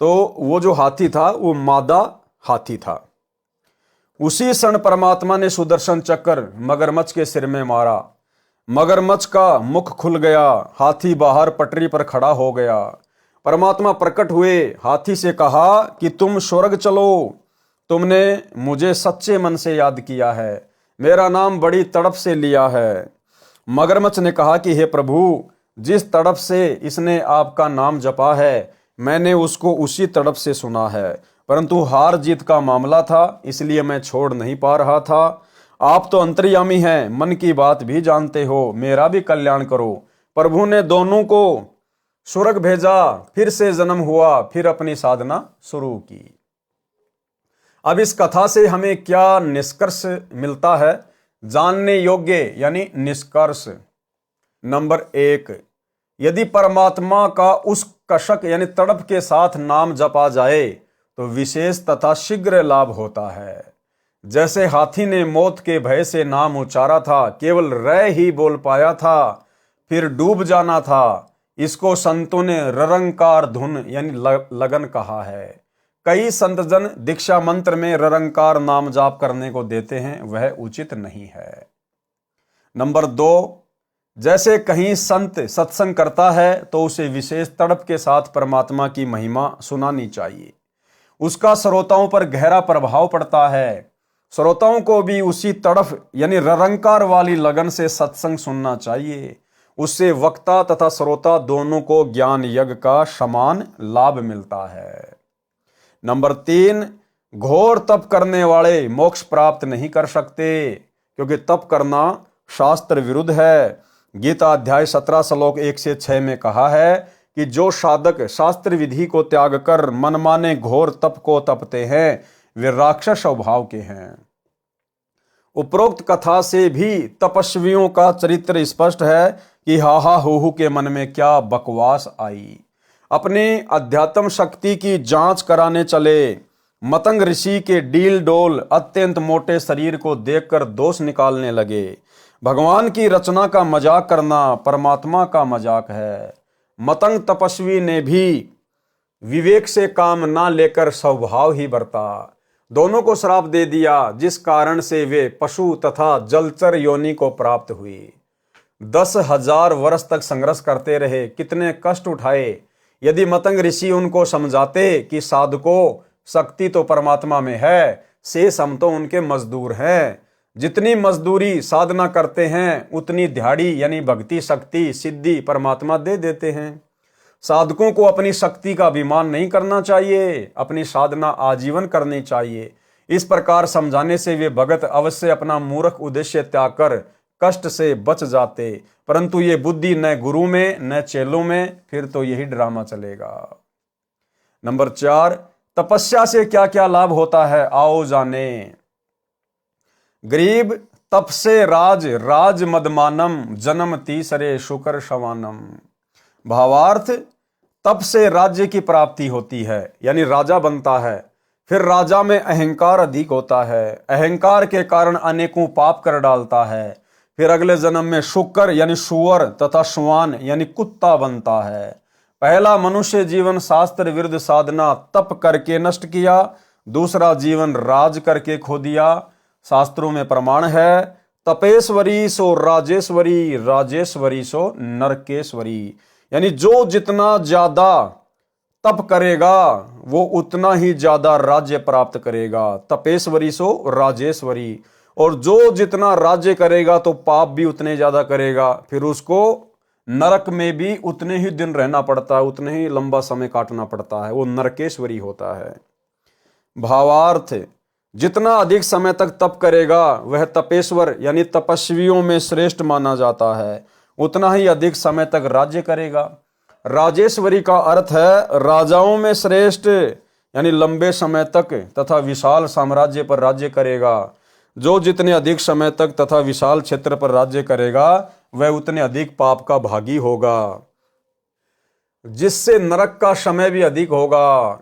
तो वो जो हाथी था वो मादा हाथी था। उसी क्षण परमात्मा ने सुदर्शन चक्र मगरमच्छ के सिर में मारा। मगरमच्छ का मुख खुल गया। हाथी बाहर पटरी पर खड़ा हो गया। परमात्मा प्रकट हुए। हाथी से कहा कि तुम स्वर्ग चलो। तुमने मुझे सच्चे मन से याद किया है, मेरा नाम बड़ी तड़प से लिया है। मगरमच्छ ने कहा कि हे प्रभु, जिस तड़प से इसने आपका नाम जपा है, मैंने उसको उसी तड़प से सुना है, परंतु हार जीत का मामला था, इसलिए मैं छोड़ नहीं पा रहा था। आप तो अंतर्यामी हैं, मन की बात भी जानते हो, मेरा भी कल्याण करो। प्रभु ने दोनों को स्वर्ग भेजा। फिर से जन्म हुआ, फिर अपनी साधना शुरू की। अब इस कथा से हमें क्या निष्कर्ष मिलता है? जानने योग्य यानी निष्कर्ष। नंबर 1, यदि परमात्मा का उस कशक यानी तड़प के साथ नाम जपा जाए तो विशेष तथा शीघ्र लाभ होता है। जैसे हाथी ने मौत के भय से नाम उच्चारा था, केवल रै ही बोल पाया था, फिर डूब जाना था। इसको संतों ने ररंकार धुन यानी लगन कहा है। कई संतजन दीक्षा मंत्र में ररंकार नाम जाप करने को देते हैं, वह उचित नहीं है। नंबर 2, जैसे कहीं संत सत्संग करता है तो उसे विशेष तड़प के साथ परमात्मा की महिमा सुनानी चाहिए। उसका श्रोताओं पर गहरा प्रभाव पड़ता है। श्रोताओं को भी उसी तड़फ यानी ररंकार वाली लगन से सत्संग सुनना चाहिए। उससे वक्ता तथा श्रोता दोनों को ज्ञान यज्ञ का समान लाभ मिलता है। नंबर 3, घोर तप करने वाले मोक्ष प्राप्त नहीं कर सकते, क्योंकि तप करना शास्त्र विरुद्ध है। गीता अध्याय 17 श्लोक 1 से 6 में कहा है कि जो साधक शास्त्र विधि को त्याग कर मनमाने घोर तप को तपते हैं, वे राक्षस स्वभाव के हैं। उपरोक्त कथा से भी तपस्वियों का चरित्र स्पष्ट है कि हाहा हूहू के मन में क्या बकवास आई। अपने अध्यात्म शक्ति की जांच कराने चले मतंग ऋषि के डील डोल अत्यंत मोटे शरीर को देखकर दोष निकालने लगे। भगवान की रचना का मजाक करना परमात्मा का मजाक है। मतंग तपस्वी ने भी विवेक से काम ना लेकर स्वभाव ही बरता। दोनों को श्राप दे दिया, जिस कारण से वे पशु तथा जलचर योनि को प्राप्त हुई। 10,000 वर्ष तक संघर्ष करते रहे, कितने कष्ट उठाए। यदि मतंग ऋषि उनको समझाते कि साधको शक्ति तो परमात्मा में है, शेष हम तो उनके मजदूर हैं। जितनी मजदूरी साधना करते हैं उतनी दिहाड़ी यानी भक्ति शक्ति सिद्धि परमात्मा दे देते हैं। साधकों को अपनी शक्ति का अभिमान नहीं करना चाहिए, अपनी साधना आजीवन करनी चाहिए। इस प्रकार समझाने से वे भगत अवश्य अपना मूर्ख उद्देश्य त्याग कर कष्ट से बच जाते, परंतु ये बुद्धि न गुरु में न चेलों में, फिर तो यही ड्रामा चलेगा। नंबर 4, तपस्या से क्या क्या लाभ होता है, आओ जाने। गरीब तप से राज मदमानम जन्म तीसरे शुकर शवानम। भावार्थ, तप से राज्य की प्राप्ति होती है यानी राजा बनता है। फिर राजा में अहंकार अधिक होता है, अहंकार के कारण अनेकों पाप कर डालता है। फिर अगले जन्म में शुकर यानी सुअर तथा श्वान यानी कुत्ता बनता है। पहला मनुष्य जीवन शास्त्र विरुद्ध साधना तप करके नष्ट किया, दूसरा जीवन राज करके खो दिया। शास्त्रों में प्रमाण है, तपेश्वरी सो राजेश्वरी, राजेश्वरी सो नरकेश्वरी। यानी जो जितना ज्यादा तप करेगा वो उतना ही ज्यादा राज्य प्राप्त करेगा। तपेश्वरी सो राजेश्वरी। और जो जितना राज्य करेगा तो पाप भी उतने ज्यादा करेगा, फिर उसको नरक में भी उतने ही दिन रहना पड़ता है, उतने ही लंबा समय काटना पड़ता है, वो नरकेश्वरी होता है। भावार्थ, जितना अधिक समय तक तप करेगा वह तपेश्वर यानी तपस्वियों में श्रेष्ठ माना जाता है, उतना ही अधिक समय तक राज्य करेगा। राजेश्वरी का अर्थ है राजाओं में श्रेष्ठ, यानी लंबे समय तक तथा विशाल साम्राज्य पर राज्य करेगा। जो जितने अधिक समय तक तथा विशाल क्षेत्र पर राज्य करेगा वह उतने अधिक पाप का भागी होगा। जिससे नरक का समय भी अधिक होगा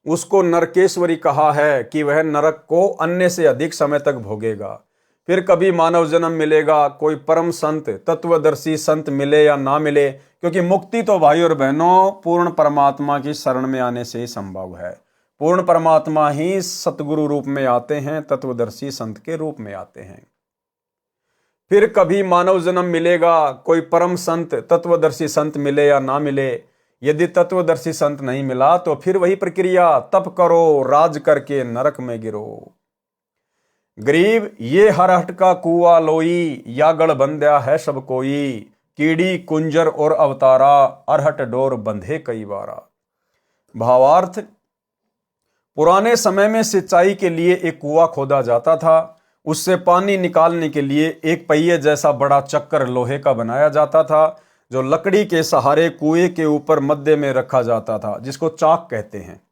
उसको नरकेश्वरी कहा है कि वह नरक को अन्य से अधिक समय तक भोगेगा। फिर कभी मानव जन्म मिलेगा, कोई परम संत तत्वदर्शी संत मिले या ना मिले, क्योंकि मुक्ति तो भाई और बहनों पूर्ण परमात्मा की शरण में आने से ही संभव है। पूर्ण परमात्मा ही सतगुरु रूप में आते हैं, तत्वदर्शी संत के रूप में आते हैं। फिर कभी मानव जन्म मिलेगा, कोई परम संत तत्वदर्शी संत मिले या ना मिले। यदि तत्वदर्शी संत नहीं मिला तो फिर वही प्रक्रिया, तप करो, राज करके नरक में गिरो। गरीब ये हरहट का कुआ लोई, या गढ़ बंध्या है सब कोई। कीड़ी कुंजर और अवतारा, अरहट डोर बंधे कई बारा। भावार्थ, पुराने समय में सिंचाई के लिए एक कुआं खोदा जाता था। उससे पानी निकालने के लिए एक पहिए जैसा बड़ा चक्कर लोहे का बनाया जाता था, जो लकड़ी के सहारे कुएं के ऊपर मध्य में रखा जाता था, जिसको चाक कहते हैं।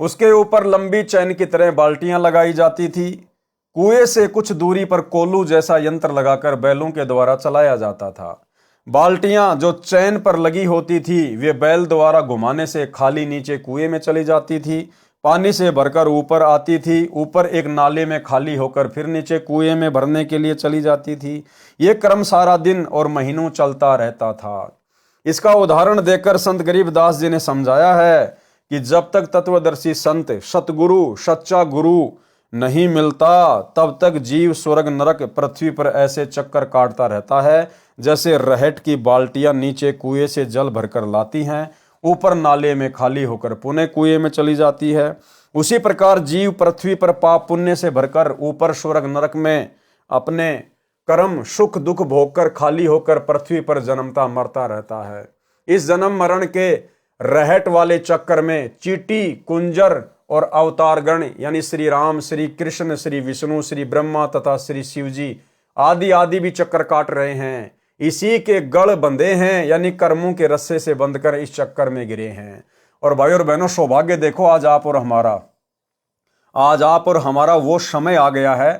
उसके ऊपर लंबी चैन की तरह बाल्टियां लगाई जाती थी। कुएं से कुछ दूरी पर कोलू जैसा यंत्र लगाकर बैलों के द्वारा चलाया जाता था। बाल्टियां जो चैन पर लगी होती थी वे बैल द्वारा घुमाने से खाली नीचे कुएं में चली जाती थी, पानी से भरकर ऊपर आती थी, ऊपर एक नाले में खाली होकर फिर नीचे कुएं में भरने के लिए चली जाती थी। ये क्रम सारा दिन और महीनों चलता रहता था। इसका उदाहरण देकर संत गरीबदास जी ने समझाया है कि जब तक तत्वदर्शी संत सतगुरु सच्चा गुरु नहीं मिलता तब तक जीव स्वर्ग नरक पृथ्वी पर ऐसे चक्कर काटता रहता है, जैसे रहट की बाल्टियां नीचे कुएं से जल भरकर लाती हैं, ऊपर नाले में खाली होकर पुनः कुएं में चली जाती है। उसी प्रकार जीव पृथ्वी पर पाप पुण्य से भरकर ऊपर स्वर्ग नरक में अपने कर्म सुख दुख भोगकर खाली होकर पृथ्वी पर जन्मता मरता रहता है। इस जन्म मरण के रहट वाले चक्कर में चींटी कुंजर और अवतारगण यानी श्री राम, श्री कृष्ण, श्री विष्णु, श्री ब्रह्मा तथा श्री शिव जी आदि आदि भी चक्कर काट रहे हैं। इसी के गढ़ बंधे हैं, यानी कर्मों के रस्से से बंधकर इस चक्कर में गिरे हैं। और भाई और बहनों, सौभाग्य देखो, आज आप और हमारा वो समय आ गया है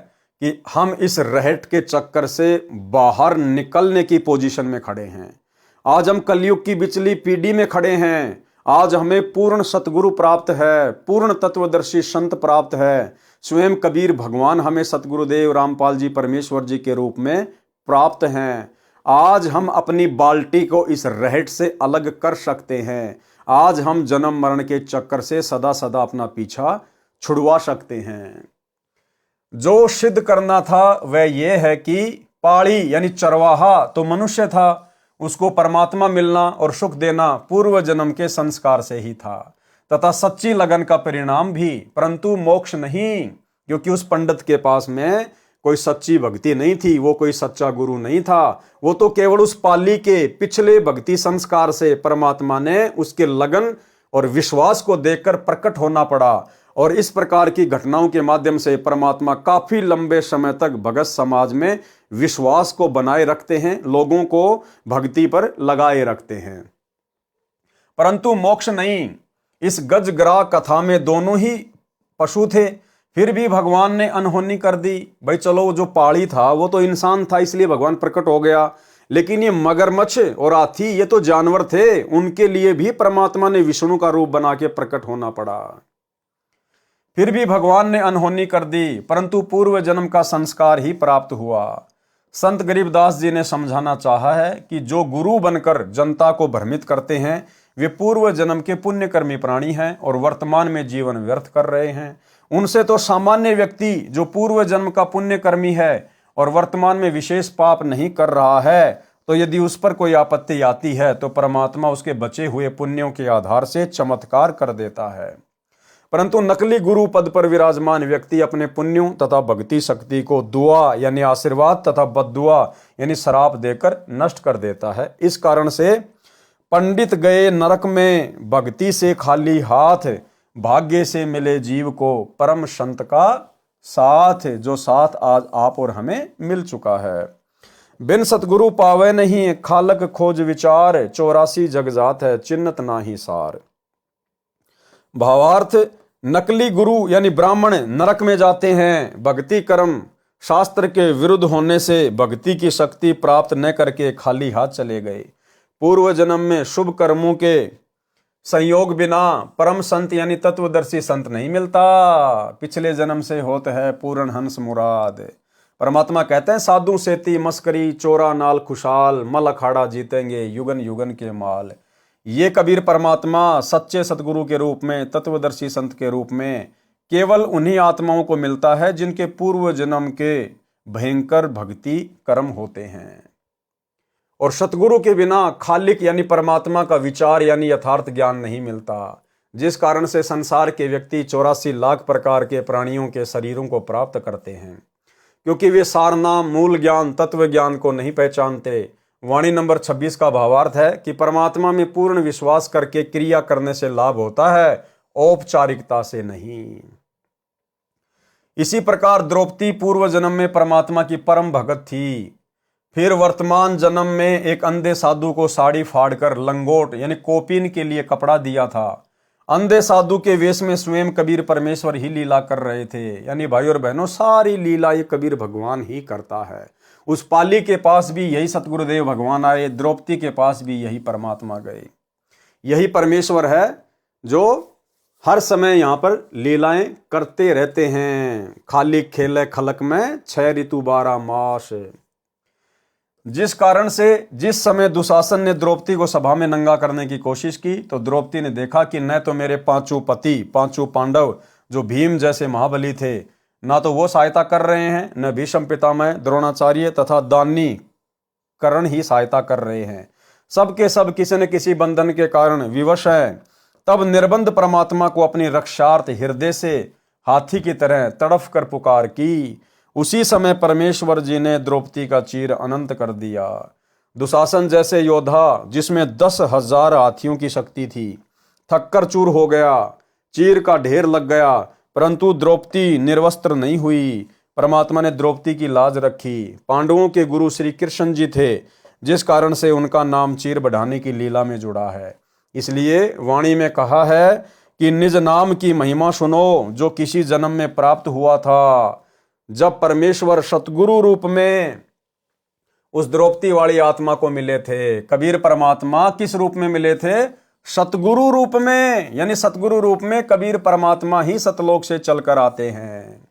कि हम इस रहट के चक्कर से बाहर निकलने की पोजीशन में खड़े हैं। आज हम कलयुग की बिचली पीढ़ी में खड़े हैं। आज हमें पूर्ण सतगुरु प्राप्त है, पूर्ण तत्वदर्शी संत प्राप्त है। स्वयं कबीर भगवान हमें सतगुरुदेव रामपाल जी परमेश्वर जी के रूप में प्राप्त हैं। आज हम अपनी बाल्टी को इस रहट से अलग कर सकते हैं। आज हम जन्म मरण के चक्कर से सदा सदा अपना पीछा छुड़वा सकते हैं। जो सिद्ध करना था वह यह है कि पाड़ी यानी चरवाहा तो मनुष्य था, उसको परमात्मा मिलना और सुख देना पूर्व जन्म के संस्कार से ही था, तथा सच्ची लगन का परिणाम भी, परंतु मोक्ष नहीं, क्योंकि उस पंडित के पास में कोई सच्ची भक्ति नहीं थी, वो कोई सच्चा गुरु नहीं था। वो तो केवल उस पाली के पिछले भक्ति संस्कार से परमात्मा ने उसके लगन और विश्वास को देखकर प्रकट होना पड़ा। और इस प्रकार की घटनाओं के माध्यम से परमात्मा काफी लंबे समय तक भगत समाज में विश्वास को बनाए रखते हैं, लोगों को भक्ति पर लगाए रखते हैं, परंतु मोक्ष नहीं। इस गजग्राह कथा में दोनों ही पशु थे, फिर भी भगवान ने अनहोनी कर दी। भाई चलो, जो पाड़ी था वो तो इंसान था, इसलिए भगवान प्रकट हो गया, लेकिन ये मगरमच्छ और हाथी ये तो जानवर थे, उनके लिए भी परमात्मा ने विष्णु का रूप बना के प्रकट होना पड़ा। फिर भी भगवान ने अनहोनी कर दी, परंतु पूर्व जन्म का संस्कार ही प्राप्त हुआ। संत गरीबदास जी ने समझाना चाहा है कि जो गुरु बनकर जनता को भ्रमित करते हैं वे पूर्व जन्म के पुण्यकर्मी प्राणी हैं और वर्तमान में जीवन व्यर्थ कर रहे हैं। उनसे तो सामान्य व्यक्ति जो पूर्व जन्म का पुण्यकर्मी है और वर्तमान में विशेष पाप नहीं कर रहा है, तो यदि उस पर कोई आपत्ति आती है तो परमात्मा उसके बचे हुए पुण्यों के आधार से चमत्कार कर देता है। परंतु नकली गुरु पद पर विराजमान व्यक्ति अपने पुण्यों तथा भक्ति शक्ति को दुआ यानी आशीर्वाद तथा बद्दुआ यानी श्राप देकर नष्ट कर देता है। इस कारण से पंडित गए नरक में भक्ति से खाली हाथ, भाग्य से मिले जीव को परम संत का साथ, जो साथ आज आप और हमें मिल चुका है। बिन सतगुरु पावे नहीं खालक खोज विचार, 84 जग जात है चिन्हत नाही सार। भावार्थ, नकली गुरु यानी ब्राह्मण नरक में जाते हैं भक्ति कर्म शास्त्र के विरुद्ध होने से भक्ति की शक्ति प्राप्त न करके खाली हाथ चले गए। पूर्व जन्म में शुभ कर्मों के संयोग बिना परम संत यानी तत्वदर्शी संत नहीं मिलता। पिछले जन्म से होते है पूर्ण हंस मुराद। परमात्मा कहते हैं साधु सेती मस्करी चोरा नाल खुशाल, मल अखाड़ा जीतेंगे युगन युगन के माल। ये कबीर परमात्मा सच्चे सतगुरु के रूप में, तत्वदर्शी संत के रूप में केवल उन्हीं आत्माओं को मिलता है जिनके पूर्व जन्म के भयंकर भक्ति कर्म होते हैं। और सतगुरु के बिना खालिक यानी परमात्मा का विचार यानी यथार्थ ज्ञान नहीं मिलता, जिस कारण से संसार के व्यक्ति 84 लाख प्रकार के प्राणियों के शरीरों को प्राप्त करते हैं, क्योंकि वे सारनाम मूल ज्ञान तत्व ज्ञान को नहीं पहचानते। वाणी नंबर 26 का भावार्थ है कि परमात्मा में पूर्ण विश्वास करके क्रिया करने से लाभ होता है, औपचारिकता से नहीं। इसी प्रकार द्रौपदी पूर्व जन्म में परमात्मा की परम भगत थी, फिर वर्तमान जन्म में एक अंधे साधु को साड़ी फाड़कर लंगोट यानी कोपीन के लिए कपड़ा दिया था। अंधे साधु के वेश में स्वयं कबीर परमेश्वर ही लीला कर रहे थे। यानी भाई और बहनों, सारी लीला ये कबीर भगवान ही करता है। उस पाली के पास भी यही सतगुरुदेव भगवान आए, द्रौपदी के पास भी यही परमात्मा गए। यही परमेश्वर है जो हर समय यहाँ पर लीलाएं करते रहते हैं। खाली खेले खलक में 6 ऋतु 12 मास। जिस कारण से जिस समय दुशासन ने द्रौपदी को सभा में नंगा करने की कोशिश की, तो द्रौपदी ने देखा कि न तो मेरे 5 पति 5 पांडव जो भीम जैसे महाबली थे, ना तो वो सहायता कर रहे हैं, न भीष्म पितामह द्रोणाचार्य तथा दानी कर्ण ही सहायता कर रहे हैं। सबके सब किसी न किसी बंधन के कारण विवश है। तब निर्बंध परमात्मा को अपनी रक्षार्थ हृदय से हाथी की तरह तड़फ कर पुकार की। उसी समय परमेश्वर जी ने द्रौपदी का चीर अनंत कर दिया। दुशासन जैसे योद्धा जिसमें 10,000 हाथियों की शक्ति थी, थककर चूर हो गया, चीर का ढेर लग गया, परंतु द्रौपदी निर्वस्त्र नहीं हुई। परमात्मा ने द्रौपदी की लाज रखी। पांडवों के गुरु श्री कृष्ण जी थे, जिस कारण से उनका नाम चीर बढ़ाने की लीला में जुड़ा है। इसलिए वाणी में कहा है कि निज नाम की महिमा सुनो जो किसी जन्म में प्राप्त हुआ था, जब परमेश्वर सतगुरु रूप में उस द्रौपदी वाली आत्मा को मिले थे। कबीर परमात्मा किस रूप में मिले थे? सतगुरु रूप में। यानी सतगुरु रूप में कबीर परमात्मा ही सतलोक से चलकर आते हैं।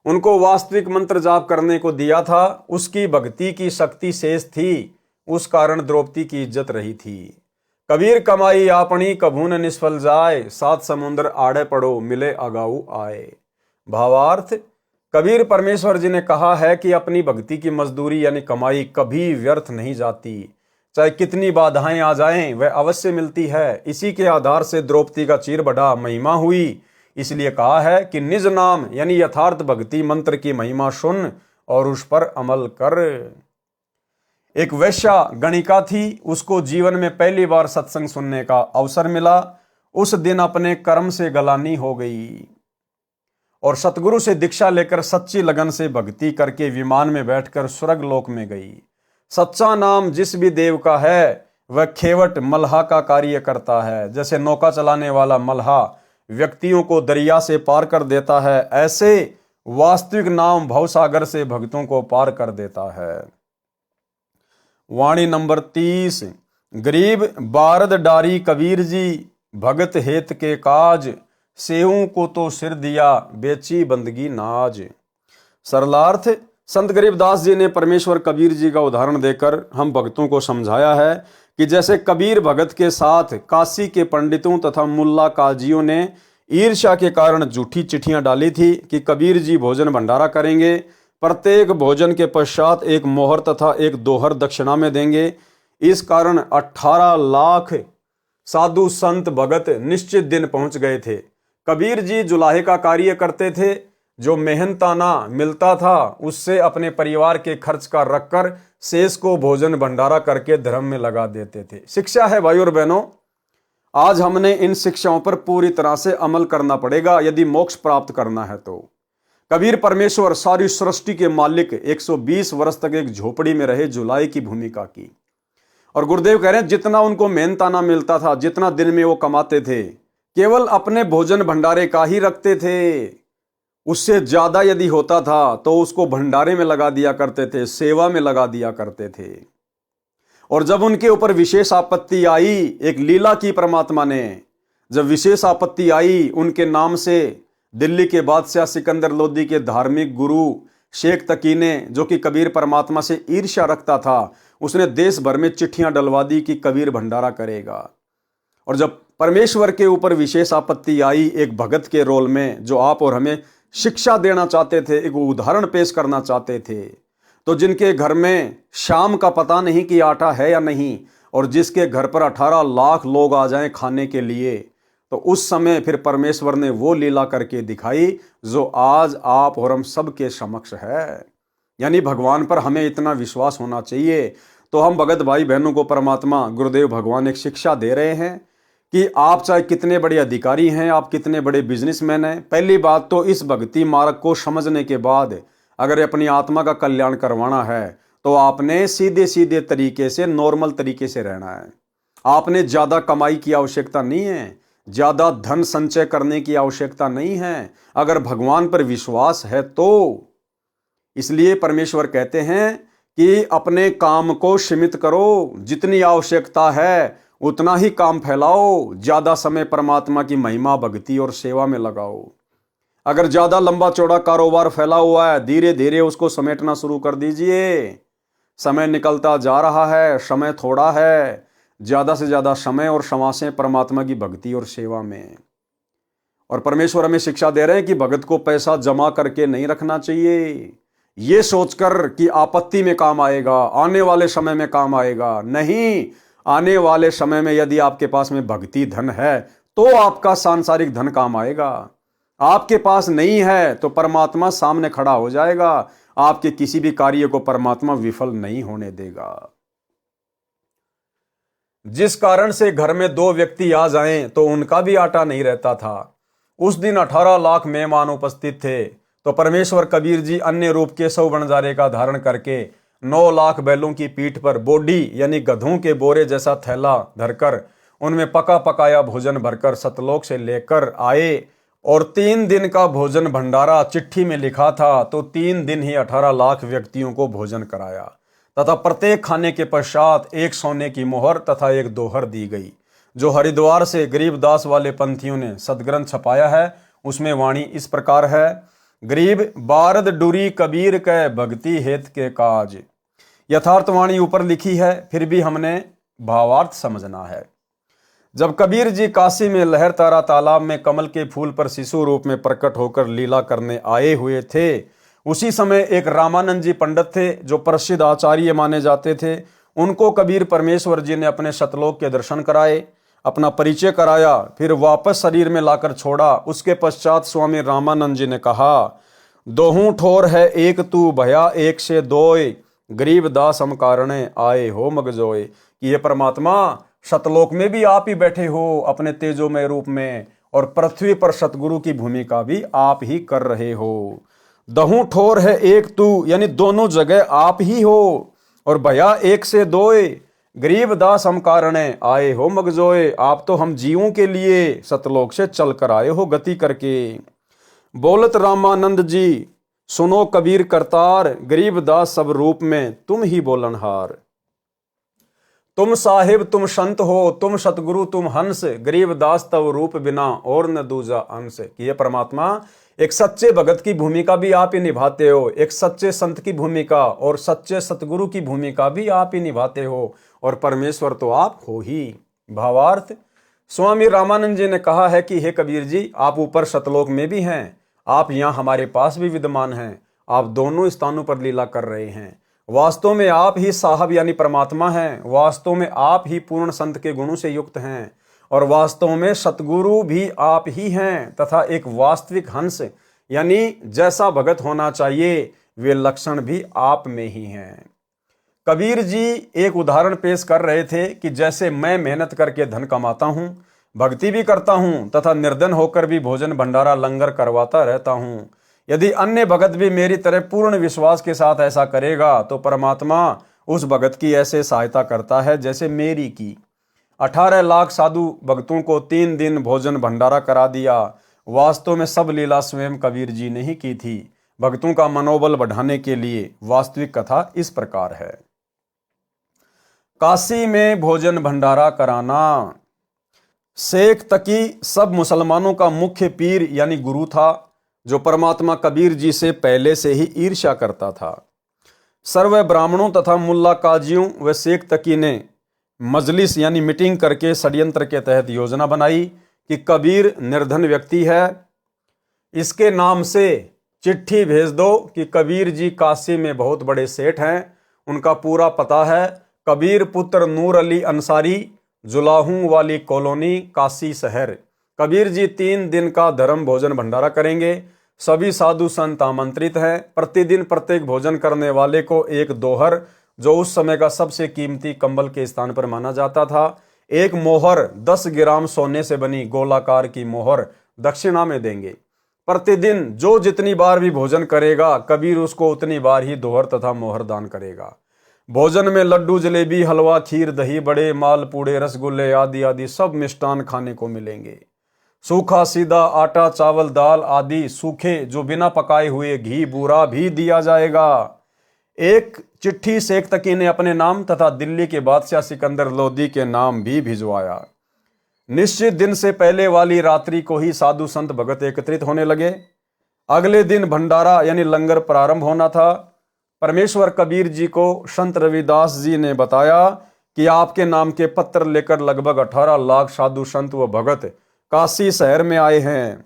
उनको वास्तविक मंत्र जाप करने को दिया था, उसकी भक्ति की शक्ति शेष थी, उस कारण द्रौपदी की इज्जत रही थी। कबीर कमाई आपनी कभू न निष्फल जाए, 7 समुद्र आड़े पड़ो मिले अगाऊ आए। भावार्थ, कबीर परमेश्वर जी ने कहा है कि अपनी भक्ति की मजदूरी यानी कमाई कभी व्यर्थ नहीं जाती, चाहे कितनी बाधाएं आ जाएं वह अवश्य मिलती है। इसी के आधार से द्रौपदी का चीर बढ़ा महिमा हुई। इसलिए कहा है कि निज नाम यानी यथार्थ भक्ति मंत्र की महिमा सुन और उस पर अमल कर। एक वैश्या गणिका थी, उसको जीवन में पहली बार सत्संग सुनने का अवसर मिला। उस दिन अपने कर्म से गलानी हो गई और सतगुरु से दीक्षा लेकर सच्ची लगन से भक्ति करके विमान में बैठकर स्वर्ग लोक में गई। सच्चा नाम जिस भी देव का है वह खेवट मल्हा का कार्य करता है। जैसे नौका चलाने वाला मल्हा व्यक्तियों को दरिया से पार कर देता है, ऐसे वास्तविक नाम भवसागर से भक्तों को पार कर देता है। वाणी नंबर 30। गरीब बारद डारी कबीर जी, भगत हेत के काज, सेऊ को तो सिर दिया बेची बंदगी नाज। सरलार्थ, संत गरीबदास जी ने परमेश्वर कबीर जी का उदाहरण देकर हम भक्तों को समझाया है कि जैसे कबीर भगत के साथ काशी के पंडितों तथा मुल्ला काजियों ने ईर्ष्या के कारण झूठी चिट्ठियां डाली थी कि कबीर जी भोजन भंडारा करेंगे, प्रत्येक भोजन के पश्चात एक मोहर तथा एक दोहर दक्षिणा में देंगे। इस कारण 18 लाख साधु संत भगत निश्चित दिन पहुंच गए थे। कबीर जी जुलाहे का कार्य करते थे, जो मेहनताना मिलता था उससे अपने परिवार के खर्च का रखकर शेष को भोजन भंडारा करके धर्म में लगा देते थे। शिक्षा है भाई और बहनों, आज हमने इन शिक्षाओं पर पूरी तरह से अमल करना पड़ेगा यदि मोक्ष प्राप्त करना है तो। कबीर परमेश्वर सारी सृष्टि के मालिक 120 वर्ष तक एक झोपड़ी में रहे, जुलाई की भूमिका की। और गुरुदेव कह रहे हैं जितना उनको मेहनताना मिलता था, जितना दिन में वो कमाते थे, केवल अपने भोजन भंडारे का ही रखते थे। उससे ज्यादा यदि होता था तो उसको भंडारे में लगा दिया करते थे, सेवा में लगा दिया करते थे। और जब उनके ऊपर विशेष आपत्ति आई, एक लीला की परमात्मा ने, जब विशेष आपत्ति आई उनके नाम से, दिल्ली के बादशाह सिकंदर लोदी के धार्मिक गुरु शेख तकी ने, जो कि कबीर परमात्मा से ईर्ष्या रखता था, उसने देश भर में चिट्ठियां डलवा दी कि कबीर भंडारा करेगा। और जब परमेश्वर के ऊपर विशेष आपत्ति आई एक भगत के रोल में, जो आप और हमें शिक्षा देना चाहते थे, एक उदाहरण पेश करना चाहते थे, तो जिनके घर में शाम का पता नहीं कि आटा है या नहीं, और जिसके घर पर 18 लाख लोग आ जाएं खाने के लिए, तो उस समय फिर परमेश्वर ने वो लीला करके दिखाई जो आज आप और हम सबके समक्ष है। यानी भगवान पर हमें इतना विश्वास होना चाहिए। तो हम भगत भाई बहनों को परमात्मा गुरुदेव भगवान एक शिक्षा दे रहे हैं कि आप चाहे कितने बड़े अधिकारी हैं, आप कितने बड़े बिजनेसमैन हैं, पहली बात तो इस भक्ति मार्ग को समझने के बाद अगर अपनी आत्मा का कल्याण करवाना है तो आपने सीधे सीधे तरीके से, नॉर्मल तरीके से रहना है। आपने ज़्यादा कमाई की आवश्यकता नहीं है, ज़्यादा धन संचय करने की आवश्यकता नहीं है, अगर भगवान पर विश्वास है तो। इसलिए परमेश्वर कहते हैं कि अपने काम को सीमित करो, जितनी आवश्यकता है उतना ही काम फैलाओ, ज़्यादा समय परमात्मा की महिमा, भक्ति और सेवा में लगाओ। अगर ज़्यादा लंबा चौड़ा कारोबार फैला हुआ है, धीरे धीरे उसको समेटना शुरू कर दीजिए। समय निकलता जा रहा है, समय थोड़ा है, ज़्यादा से ज़्यादा समय और समासें परमात्मा की भक्ति और सेवा में। और परमेश्वर हमें शिक्षा दे रहे हैं कि भगत को पैसा जमा करके नहीं रखना चाहिए, ये सोचकर कि आपत्ति में काम आएगा, आने वाले समय में काम आएगा। नहीं, आने वाले समय में यदि आपके पास में भक्ति धन है तो आपका सांसारिक धन काम आएगा। आपके पास नहीं है तो परमात्मा सामने खड़ा हो जाएगा, आपके किसी भी कार्य को परमात्मा विफल नहीं होने देगा। जिस कारण से घर में 2 व्यक्ति आ जाएं तो उनका भी आटा नहीं रहता था। उस दिन 18 लाख मेहमान उपस्थित थे, तो परमेश्वर कबीर जी अन्य रूप के 100 बंजारे का धारण करके 9 लाख बैलों की पीठ पर बोडी यानी गधों के बोरे जैसा थैला धरकर उनमें पका पकाया भोजन भरकर सतलोक से लेकर आए। और 3 दिन का भोजन भंडारा चिट्ठी में लिखा था, तो 3 दिन ही 18 लाख व्यक्तियों को भोजन कराया, तथा प्रत्येक खाने के पश्चात एक सोने की मोहर तथा एक दोहर दी गई, जो हरिद्वार से गरीबदास वाले पंथियों ने सदग्रंथ छपाया है। उसमें वाणी इस प्रकार है, गरीब बारद डुरी कबीर के भक्ति हेत के काज। यथार्थ वाणी ऊपर लिखी है, फिर भी हमने भावार्थ समझना है। जब कबीर जी काशी में लहर तारा तालाब में कमल के फूल पर शिशु रूप में प्रकट होकर लीला करने आए हुए थे, उसी समय एक रामानंद जी पंडित थे जो प्रसिद्ध आचार्य माने जाते थे। उनको कबीर परमेश्वर जी ने अपने सतलोक के दर्शन कराए, अपना परिचय कराया, फिर वापस शरीर में लाकर छोड़ा। उसके पश्चात स्वामी रामानंद जी ने कहा, दोहूं ठोर है एक तू भया एक से दोय, गरीब दास हम कारणे आए हो मगजोय। कि ये परमात्मा सतलोक में भी आप ही बैठे हो अपने तेजोमय रूप में, और पृथ्वी पर सतगुरु की भूमिका भी आप ही कर रहे हो। दहूं ठोर है एक तू यानी दोनों जगह आप ही हो, और भया एक से दोय, गरीब दास हम कारणे आए हो मगजोए। आप तो हम जीवों के लिए सतलोक से चल कर आए हो गति करके। बोलत रामानंद जी सुनो कबीर करतार, गरीब दास सब रूप में तुम ही बोलनहार। तुम साहिब तुम संत हो, तुम सतगुरु तुम हंस, गरीब दास तव रूप बिना और न दूजा अंश। कि ये परमात्मा एक सच्चे भगत की भूमिका भी आप ही निभाते हो, एक सच्चे संत की भूमिका और सच्चे सतगुरु की भूमिका भी आप ही निभाते हो, और परमेश्वर तो आप हो ही। भावार्थ, स्वामी रामानंद जी ने कहा है कि हे कबीर जी, आप ऊपर सतलोक में भी हैं, आप यहाँ हमारे पास भी विद्यमान हैं, आप दोनों स्थानों पर लीला कर रहे हैं। वास्तव में आप ही साहब यानी परमात्मा हैं, वास्तव में आप ही पूर्ण संत के गुणों से युक्त हैं, और वास्तव में सतगुरु भी आप ही हैं, तथा एक वास्तविक हंस यानी जैसा भगत होना चाहिए वे लक्षण भी आप में ही हैं। कबीर जी एक उदाहरण पेश कर रहे थे कि जैसे मैं मेहनत करके धन कमाता हूँ, भक्ति भी करता हूँ तथा निर्धन होकर भी भोजन भंडारा लंगर करवाता रहता हूँ, यदि अन्य भगत भी मेरी तरह पूर्ण विश्वास के साथ ऐसा करेगा तो परमात्मा उस भगत की ऐसे सहायता करता है जैसे मेरी की। 18 लाख साधु भक्तों को 3 दिन भोजन भंडारा करा दिया। वास्तव में सब लीला स्वयं कबीर जी ने ही की थी, भक्तों का मनोबल बढ़ाने के लिए। वास्तविक कथा इस प्रकार है। काशी में भोजन भंडारा कराना। शेख तकी सब मुसलमानों का मुख्य पीर यानी गुरु था, जो परमात्मा कबीर जी से पहले से ही ईर्ष्या करता था। सर्व ब्राह्मणों तथा मुल्ला काजियों व शेख तकी ने मजलिस यानी मीटिंग करके षड्यंत्र के तहत योजना बनाई कि कबीर निर्धन व्यक्ति है, इसके नाम से चिट्ठी भेज दो कि कबीर जी काशी में बहुत बड़े सेठ हैं, उनका पूरा पता है कबीर पुत्र नूर अली अंसारी, जुलाहू वाली कॉलोनी, काशी शहर। कबीर जी 3 दिन का धर्म भोजन भंडारा करेंगे। सभी साधु संत आमंत्रित हैं। प्रतिदिन प्रत्येक भोजन करने वाले को एक दोहर, जो उस समय का सबसे कीमती कंबल के स्थान पर माना जाता था, एक मोहर 10 ग्राम सोने से बनी गोलाकार की मोहर दक्षिणा में देंगे। प्रतिदिन जो जितनी बार भी भोजन करेगा, कबीर उसको उतनी बार ही दोहर तथा मोहर दान करेगा। भोजन में लड्डू, जलेबी, हलवा, खीर, दही बड़े, मालपूड़े, रसगुल्ले आदि आदि सब मिष्टान खाने को मिलेंगे। सूखा सीधा आटा, चावल, दाल आदि सूखे जो बिना पकाए हुए घी, बूरा भी दिया जाएगा। एक चिट्ठी शेख तकी ने अपने नाम तथा दिल्ली के बादशाह सिकंदर लोदी के नाम भी भिजवाया। निश्चित दिन से पहले वाली रात्रि को ही साधु संत भगत एकत्रित होने लगे। अगले दिन भंडारा यानी लंगर प्रारंभ होना था। परमेश्वर कबीर जी को संत रविदास जी ने बताया कि आपके नाम के पत्र लेकर लगभग 18 लाख साधु संत व भगत काशी शहर में आए हैं,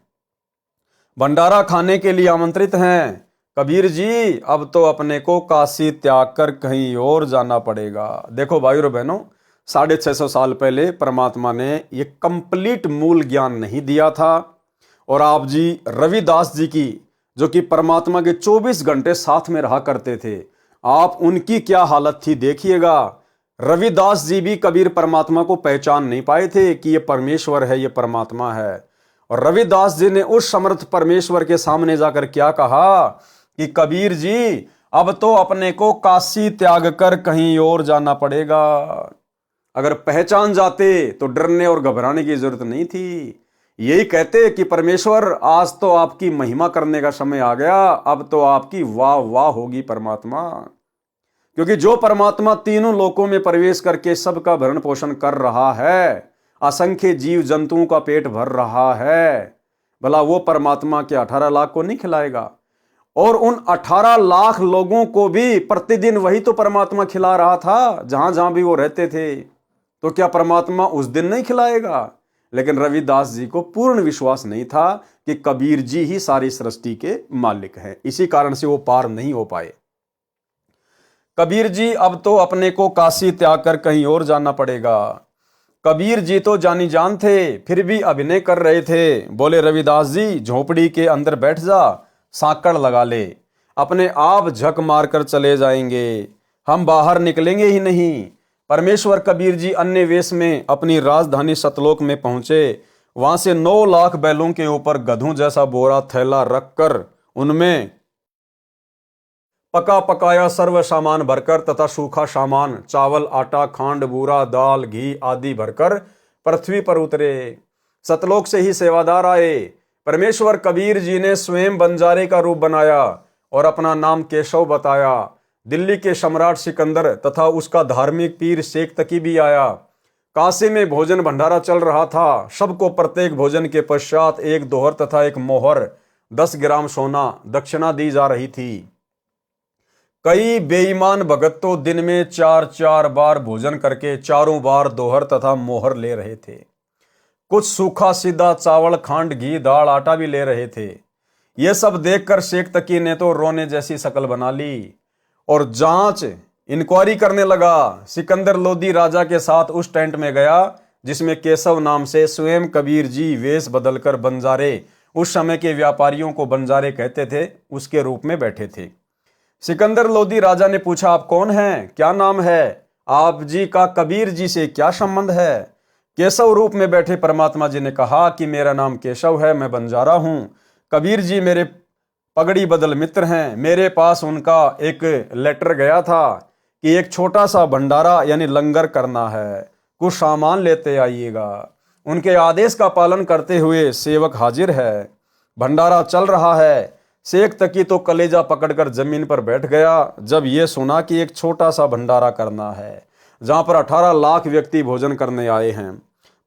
भंडारा खाने के लिए आमंत्रित हैं। कबीर जी, अब तो अपने को काशी त्याग कर कहीं और जाना पड़ेगा। देखो भाई और बहनों, 650 साल पहले परमात्मा ने ये कंप्लीट मूल ज्ञान नहीं दिया था, और आप जी रविदास जी की, जो कि परमात्मा के 24 घंटे साथ में रहा करते थे, आप उनकी क्या हालत थी देखिएगा। रविदास जी भी कबीर परमात्मा को पहचान नहीं पाए थे कि ये परमेश्वर है, ये परमात्मा है। और रविदास जी ने उस समर्थ परमेश्वर के सामने जाकर क्या कहा कि कबीर जी, अब तो अपने को काशी त्याग कर कहीं और जाना पड़ेगा। अगर पहचान जाते तो डरने और घबराने की जरूरत नहीं थी। यही कहते कि परमेश्वर, आज तो आपकी महिमा करने का समय आ गया, अब तो आपकी वाह वाह होगी परमात्मा। क्योंकि जो परमात्मा तीनों लोकों में प्रवेश करके सबका भरण पोषण कर रहा है, असंख्य जीव जंतुओं का पेट भर रहा है, भला वो परमात्मा के 18 लाख को नहीं खिलाएगा? और उन 18 लाख लोगों को भी प्रतिदिन वही तो परमात्मा खिला रहा था, जहां जहां भी वो रहते थे। तो क्या परमात्मा उस दिन नहीं खिलाएगा? लेकिन रविदास जी को पूर्ण विश्वास नहीं था कि कबीर जी ही सारी सृष्टि के मालिक हैं। इसी कारण से वो पार नहीं हो पाए। कबीर जी, अब तो अपने को काशी त्याग कर कहीं और जाना पड़ेगा। कबीर जी तो जानी जान थे, फिर भी अभिनय कर रहे थे। बोले, रविदास जी, झोपड़ी के अंदर बैठ जा, सांकड़ लगा ले, अपने आप झक मारकर चले जाएंगे, हम बाहर निकलेंगे ही नहीं। परमेश्वर कबीर जी अन्य वेश में अपनी राजधानी सतलोक में पहुंचे। वहां से 9 लाख बैलों के ऊपर गधों जैसा बोरा थैला रखकर उनमें पका पकाया सर्व सामान भरकर तथा सूखा सामान, चावल, आटा, खांड, बूरा, दाल, घी आदि भरकर पृथ्वी पर उतरे। सतलोक से ही सेवादार आए। परमेश्वर कबीर जी ने स्वयं बंजारे का रूप बनाया और अपना नाम केशव बताया। दिल्ली के सम्राट सिकंदर तथा उसका धार्मिक पीर शेख तकी भी आया। काशी में भोजन भंडारा चल रहा था। सबको प्रत्येक भोजन के पश्चात एक दोहर तथा एक मोहर 10 ग्राम सोना दक्षिणा दी जा रही थी। कई बेईमान भगत तो दिन में 4-4 बार भोजन करके चारों बार दोहर तथा मोहर ले रहे थे। कुछ सूखा सीधा चावल, खांड, घी, दाल, आटा भी ले रहे थे। यह सब देखकर शेख तकी ने तो रोने जैसी शक्ल बना ली और जांच इंक्वायरी करने लगा। सिकंदर लोदी राजा के साथ उस टेंट में गया जिसमें केशव नाम से स्वयं कबीर जी वेश बदलकर बंजारे, उस समय के व्यापारियों को बंजारे कहते थे, उसके रूप में बैठे थे। सिकंदर लोदी राजा ने पूछा, आप कौन हैं, क्या नाम है, आप जी का कबीर जी से क्या संबंध है? केशव रूप में बैठे परमात्मा जी ने कहा कि मेरा नाम केशव है, मैं बंजारा हूं। कबीर जी मेरे पगड़ी बदल मित्र हैं। मेरे पास उनका एक लेटर गया था कि एक छोटा सा भंडारा यानी लंगर करना है, कुछ सामान लेते आइएगा। उनके आदेश का पालन करते हुए सेवक हाजिर है। भंडारा चल रहा है। शेख तकी तो कलेजा पकड़कर जमीन पर बैठ गया जब ये सुना कि एक छोटा सा भंडारा करना है जहां पर 18 लाख व्यक्ति भोजन करने आए हैं।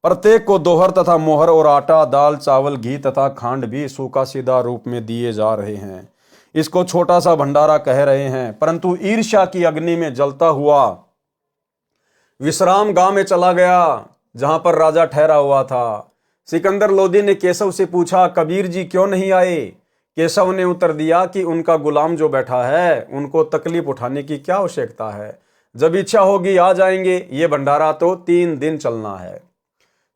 प्रत्येक को दोहर तथा मोहर और आटा, दाल, चावल, घी तथा खांड भी सूखा सीधा रूप में दिए जा रहे हैं। इसको छोटा सा भंडारा कह रहे हैं, परंतु ईर्ष्या की अग्नि में जलता हुआ विश्राम गांव में चला गया जहां पर राजा ठहरा हुआ था। सिकंदर लोदी ने केशव से पूछा, कबीर जी क्यों नहीं आए? केशव ने उत्तर दिया कि उनका गुलाम जो बैठा है उनको तकलीफ उठाने की क्या आवश्यकता है, जब इच्छा होगी आ जाएंगे। ये भंडारा तो 3 दिन चलना है।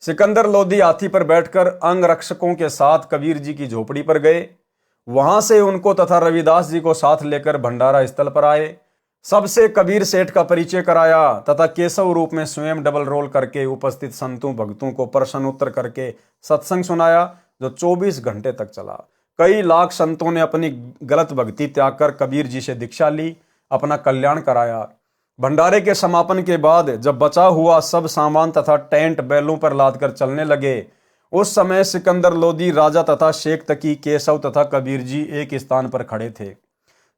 सिकंदर लोदी हाथी पर बैठकर अंगरक्षकों के साथ कबीर जी की झोपड़ी पर गए। वहां से उनको तथा रविदास जी को साथ लेकर भंडारा स्थल पर आए। सबसे कबीर सेठ का परिचय कराया तथा केशव रूप में स्वयं डबल रोल करके उपस्थित संतों भक्तों को प्रश्नोत्तर करके सत्संग सुनाया जो 24 घंटे तक चला। कई लाख संतों ने अपनी गलत भक्ति त्याग कर कबीर जी से दीक्षा ली, अपना कल्याण कराया। भंडारे के समापन के बाद जब बचा हुआ सब सामान तथा टेंट बैलों पर लादकर चलने लगे, उस समय सिकंदर लोदी राजा तथा शेख तकी, केशव तथा कबीर जी एक स्थान पर खड़े थे।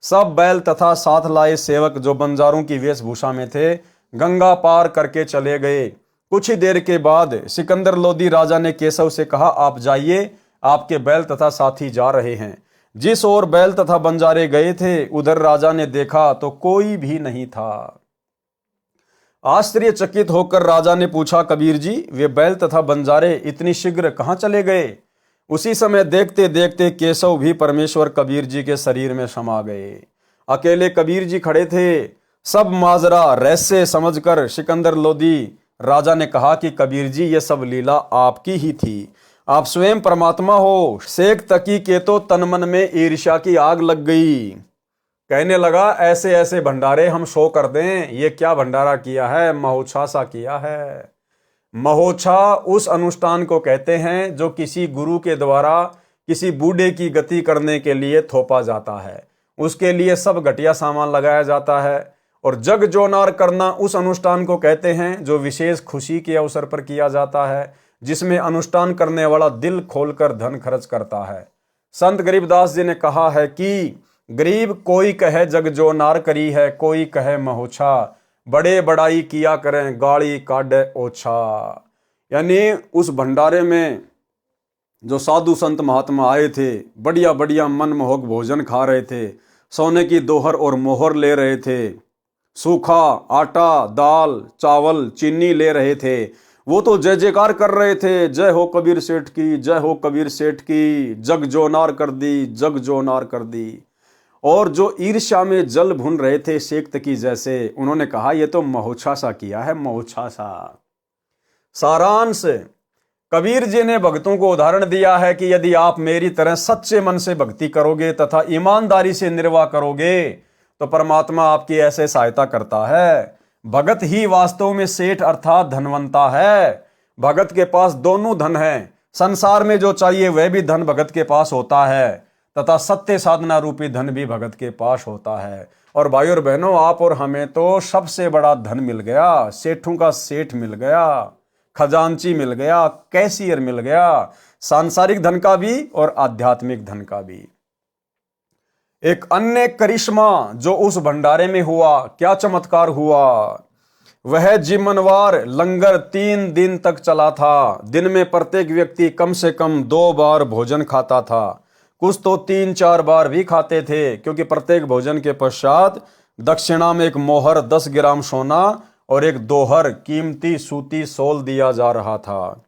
सब बैल तथा साथ लाए सेवक जो बंजारों की वेशभूषा में थे गंगा पार करके चले गए। कुछ ही देर के बाद सिकंदर लोदी राजा ने केशव से कहा, आप जाइए, आपके बैल तथा साथी जा रहे हैं। जिस ओर बैल तथा बंजारे गए थे उधर राजा ने देखा तो कोई भी नहीं था। आश्चर्यचकित होकर राजा ने पूछा, कबीर जी वे बैल तथा बंजारे इतनी शीघ्र कहां चले गए? उसी समय देखते देखते केशव भी परमेश्वर कबीर जी के शरीर में समा गए। अकेले कबीर जी खड़े थे। सब माजरा रहस्य समझकर सिकंदर लोदी राजा ने कहा कि कबीर जी ये सब लीला आपकी ही थी, आप स्वयं परमात्मा हो। शेख तकी के तो तन मन में ईर्ष्या की आग लग गई। कहने लगा, ऐसे ऐसे भंडारे हम शो कर दें, ये क्या भंडारा किया है, महोत्सा सा किया है। महोत्सा उस अनुष्ठान को कहते हैं जो किसी गुरु के द्वारा किसी बूढ़े की गति करने के लिए थोपा जाता है। उसके लिए सब घटिया सामान लगाया जाता है। और जग जोनार करना उस अनुष्ठान को कहते हैं जो विशेष खुशी के अवसर पर किया जाता है, जिसमें अनुष्ठान करने वाला दिल खोलकर धन खर्च करता है। संत गरीबदास जी ने कहा है कि गरीब कोई कहे जग जो नार करी है, कोई कहे महोछा, बड़े बड़ाई किया करें गाड़ी काढ़े ओछा। यानी उस भंडारे में जो साधु संत महात्मा आए थे, बढ़िया बढ़िया मनमोहक भोजन खा रहे थे, सोने की दोहर और मोहर ले रहे थे, सूखा आटा, दाल, चावल, चीनी ले रहे थे, वो तो जय जयकार कर रहे थे, जय हो कबीर सेठ की, जय हो कबीर सेठ की, जग जोनार कर दी, जग जोनार कर दी। और जो ईर्ष्या में जल भुन रहे थे शेख तकी जैसे, उन्होंने कहा ये तो महोत्सा सा किया है, महोत्सा सा। सारांश, कबीर जी ने भक्तों को उदाहरण दिया है कि यदि आप मेरी तरह सच्चे मन से भक्ति करोगे तथा ईमानदारी से निर्वाह करोगे तो परमात्मा आपकी ऐसे सहायता करता है। भगत ही वास्तव में सेठ अर्थात धनवंता है। भगत के पास दोनों धन है, संसार में जो चाहिए वह भी धन भगत के पास होता है तथा सत्य साधना रूपी धन भी भगत के पास होता है। और भाई और बहनों, आप और हमें तो सबसे बड़ा धन मिल गया, सेठों का सेठ मिल गया, खजांची मिल गया, कैशियर मिल गया, सांसारिक धन का भी और आध्यात्मिक धन का भी। एक अन्य करिश्मा जो उस भंडारे में हुआ, क्या चमत्कार हुआ। वह जिम्मनवार लंगर 3 दिन तक चला था। दिन में प्रत्येक व्यक्ति कम से कम 2 बार भोजन खाता था, कुछ तो 3-4 बार भी खाते थे, क्योंकि प्रत्येक भोजन के पश्चात दक्षिणा में एक मोहर 10 ग्राम सोना और एक दोहर कीमती सूती सोल दिया जा रहा था।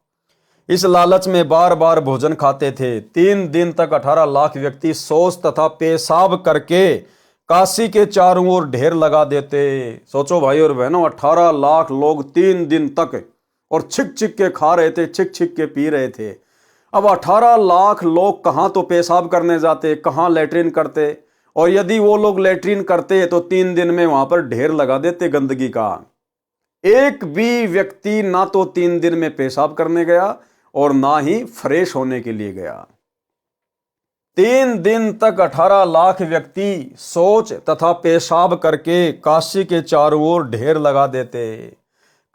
इस लालच में बार बार भोजन खाते थे। 3 दिन तक 18 लाख व्यक्ति शौच तथा पेशाब करके काशी के चारों ओर ढेर लगा देते। सोचो भाई और बहनों, 18 लाख लोग 3 दिन तक और छिक छिक के खा रहे थे, छिक छिक के पी रहे थे। अब 18 लाख लोग कहाँ तो पेशाब करने जाते, कहाँ लेटरिन करते, और यदि वो लोग लेटरिन करते तो 3 दिन में वहां पर ढेर लगा देते गंदगी का। एक भी व्यक्ति ना तो 3 दिन में पेशाब करने गया और ना ही फ्रेश होने के लिए गया। 3 दिन तक 18 लाख व्यक्ति शौच तथा पेशाब करके काशी के चारों ओर ढेर लगा देते,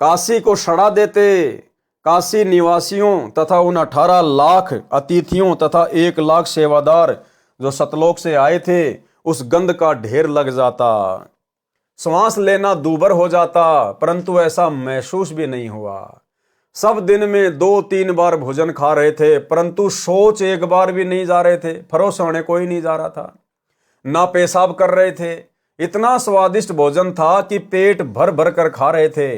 काशी को सड़ा देते। काशी निवासियों तथा उन 18 लाख अतिथियों तथा 1 लाख सेवादार जो सतलोक से आए थे, उस गंध का ढेर लग जाता। श्वास लेना दूभर हो जाता, परंतु ऐसा महसूस भी नहीं हुआ। सब दिन में 2-3 बार भोजन खा रहे थे, परंतु शौच एक बार भी नहीं जा रहे थे। फरोश होने कोई नहीं जा रहा था, ना पेशाब कर रहे थे। इतना स्वादिष्ट भोजन था कि पेट भर भर कर खा रहे थे।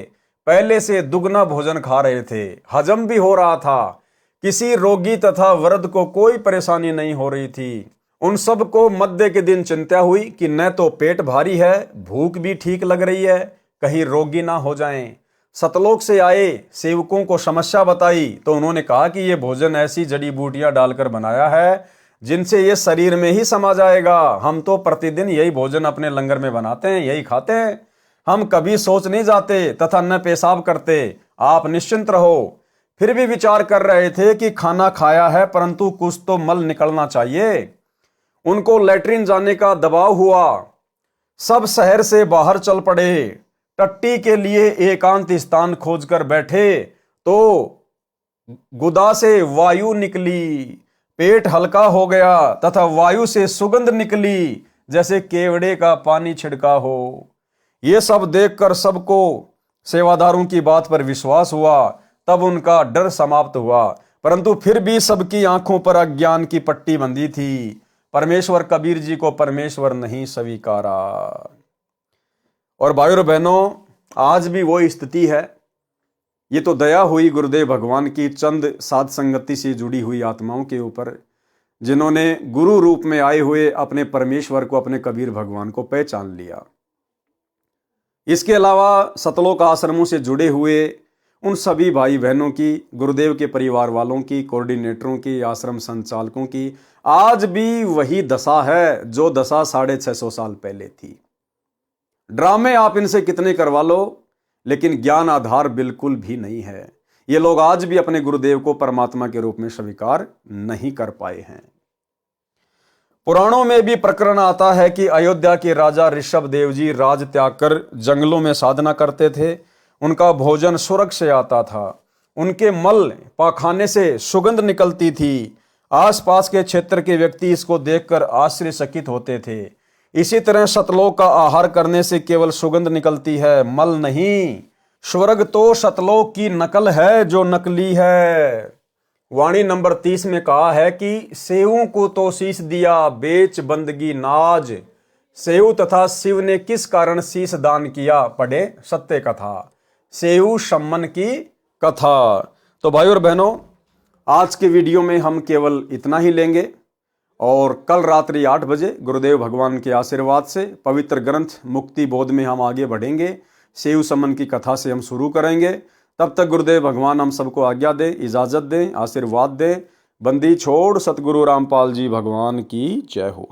पहले से दुगना भोजन खा रहे थे, हजम भी हो रहा था। किसी रोगी तथा वृद्ध को कोई परेशानी नहीं हो रही थी। उन सब को मध्य के दिन चिंता हुई कि न तो पेट भारी है, भूख भी ठीक लग रही है, कहीं रोगी ना हो जाएं। सतलोक से आए सेवकों को समस्या बताई तो उन्होंने कहा कि ये भोजन ऐसी जड़ी बूटियां डालकर बनाया है जिनसे ये शरीर में ही समा जाएगा। हम तो प्रतिदिन यही भोजन अपने लंगर में बनाते हैं, यही खाते हैं। हम कभी सोच नहीं जाते तथा न पेशाब करते। आप निश्चिंत रहो। फिर भी विचार कर रहे थे कि खाना खाया है, परंतु कुछ तो मल निकलना चाहिए। उनको लेटरिन जाने का दबाव हुआ। सब शहर से बाहर चल पड़े। टट्टी के लिए एकांत स्थान खोजकर बैठे तो गुदा से वायु निकली। पेट हल्का हो गया तथा वायु से सुगंध निकली जैसे केवड़े का पानी छिड़का हो। ये सब देखकर सबको सेवादारों की बात पर विश्वास हुआ। तब उनका डर समाप्त हुआ, परंतु फिर भी सबकी आंखों पर अज्ञान की पट्टी बंधी थी। परमेश्वर कबीर जी को परमेश्वर नहीं स्वीकारा। और भाइयों और बहनों, आज भी वो स्थिति है। ये तो दया हुई गुरुदेव भगवान की चंद साध संगति से जुड़ी हुई आत्माओं के ऊपर, जिन्होंने गुरु रूप में आए हुए अपने परमेश्वर को, अपने कबीर भगवान को पहचान लिया। इसके अलावा सतलोक आश्रमों से जुड़े हुए उन सभी भाई बहनों की, गुरुदेव के परिवार वालों की, कोऑर्डिनेटरों की, आश्रम संचालकों की आज भी वही दशा है जो दशा 650 साल पहले थी। ड्रामे आप इनसे कितने करवा लो, लेकिन ज्ञान आधार बिल्कुल भी नहीं है। ये लोग आज भी अपने गुरुदेव को परमात्मा के रूप में स्वीकार नहीं कर पाए हैं। पुराणों में भी प्रकरण आता है कि अयोध्या के राजा ऋषभ देव जी राज त्याग कर जंगलों में साधना करते थे। उनका भोजन स्वर्ग से आता था। उनके मल पाखाने से सुगंध निकलती थी। आसपास के क्षेत्र के व्यक्ति इसको देखकर आश्चर्यचकित होते थे। इसी तरह सतलोक का आहार करने से केवल सुगंध निकलती है, मल नहीं। स्वर्ग तो सतलोक की नकल है जो नकली है। वाणी नंबर 30 में कहा है कि सेवों को तो शीश दिया, बेच बंदगी नाज। सेव तथा शिव ने किस कारण शीश दान किया, पढ़े सत्य कथा, सेव सम्मन की कथा। तो भाई और बहनों, आज के वीडियो में हम केवल इतना ही लेंगे और कल रात्रि 8 बजे गुरुदेव भगवान के आशीर्वाद से पवित्र ग्रंथ मुक्ति बोध में हम आगे बढ़ेंगे। सेव सम्मन की कथा से हम शुरू करेंगे। तब तक गुरुदेव भगवान हम सबको आज्ञा दें, इजाजत दें, आशीर्वाद दें। बंदी छोड़ सतगुरु रामपाल जी भगवान की जय हो।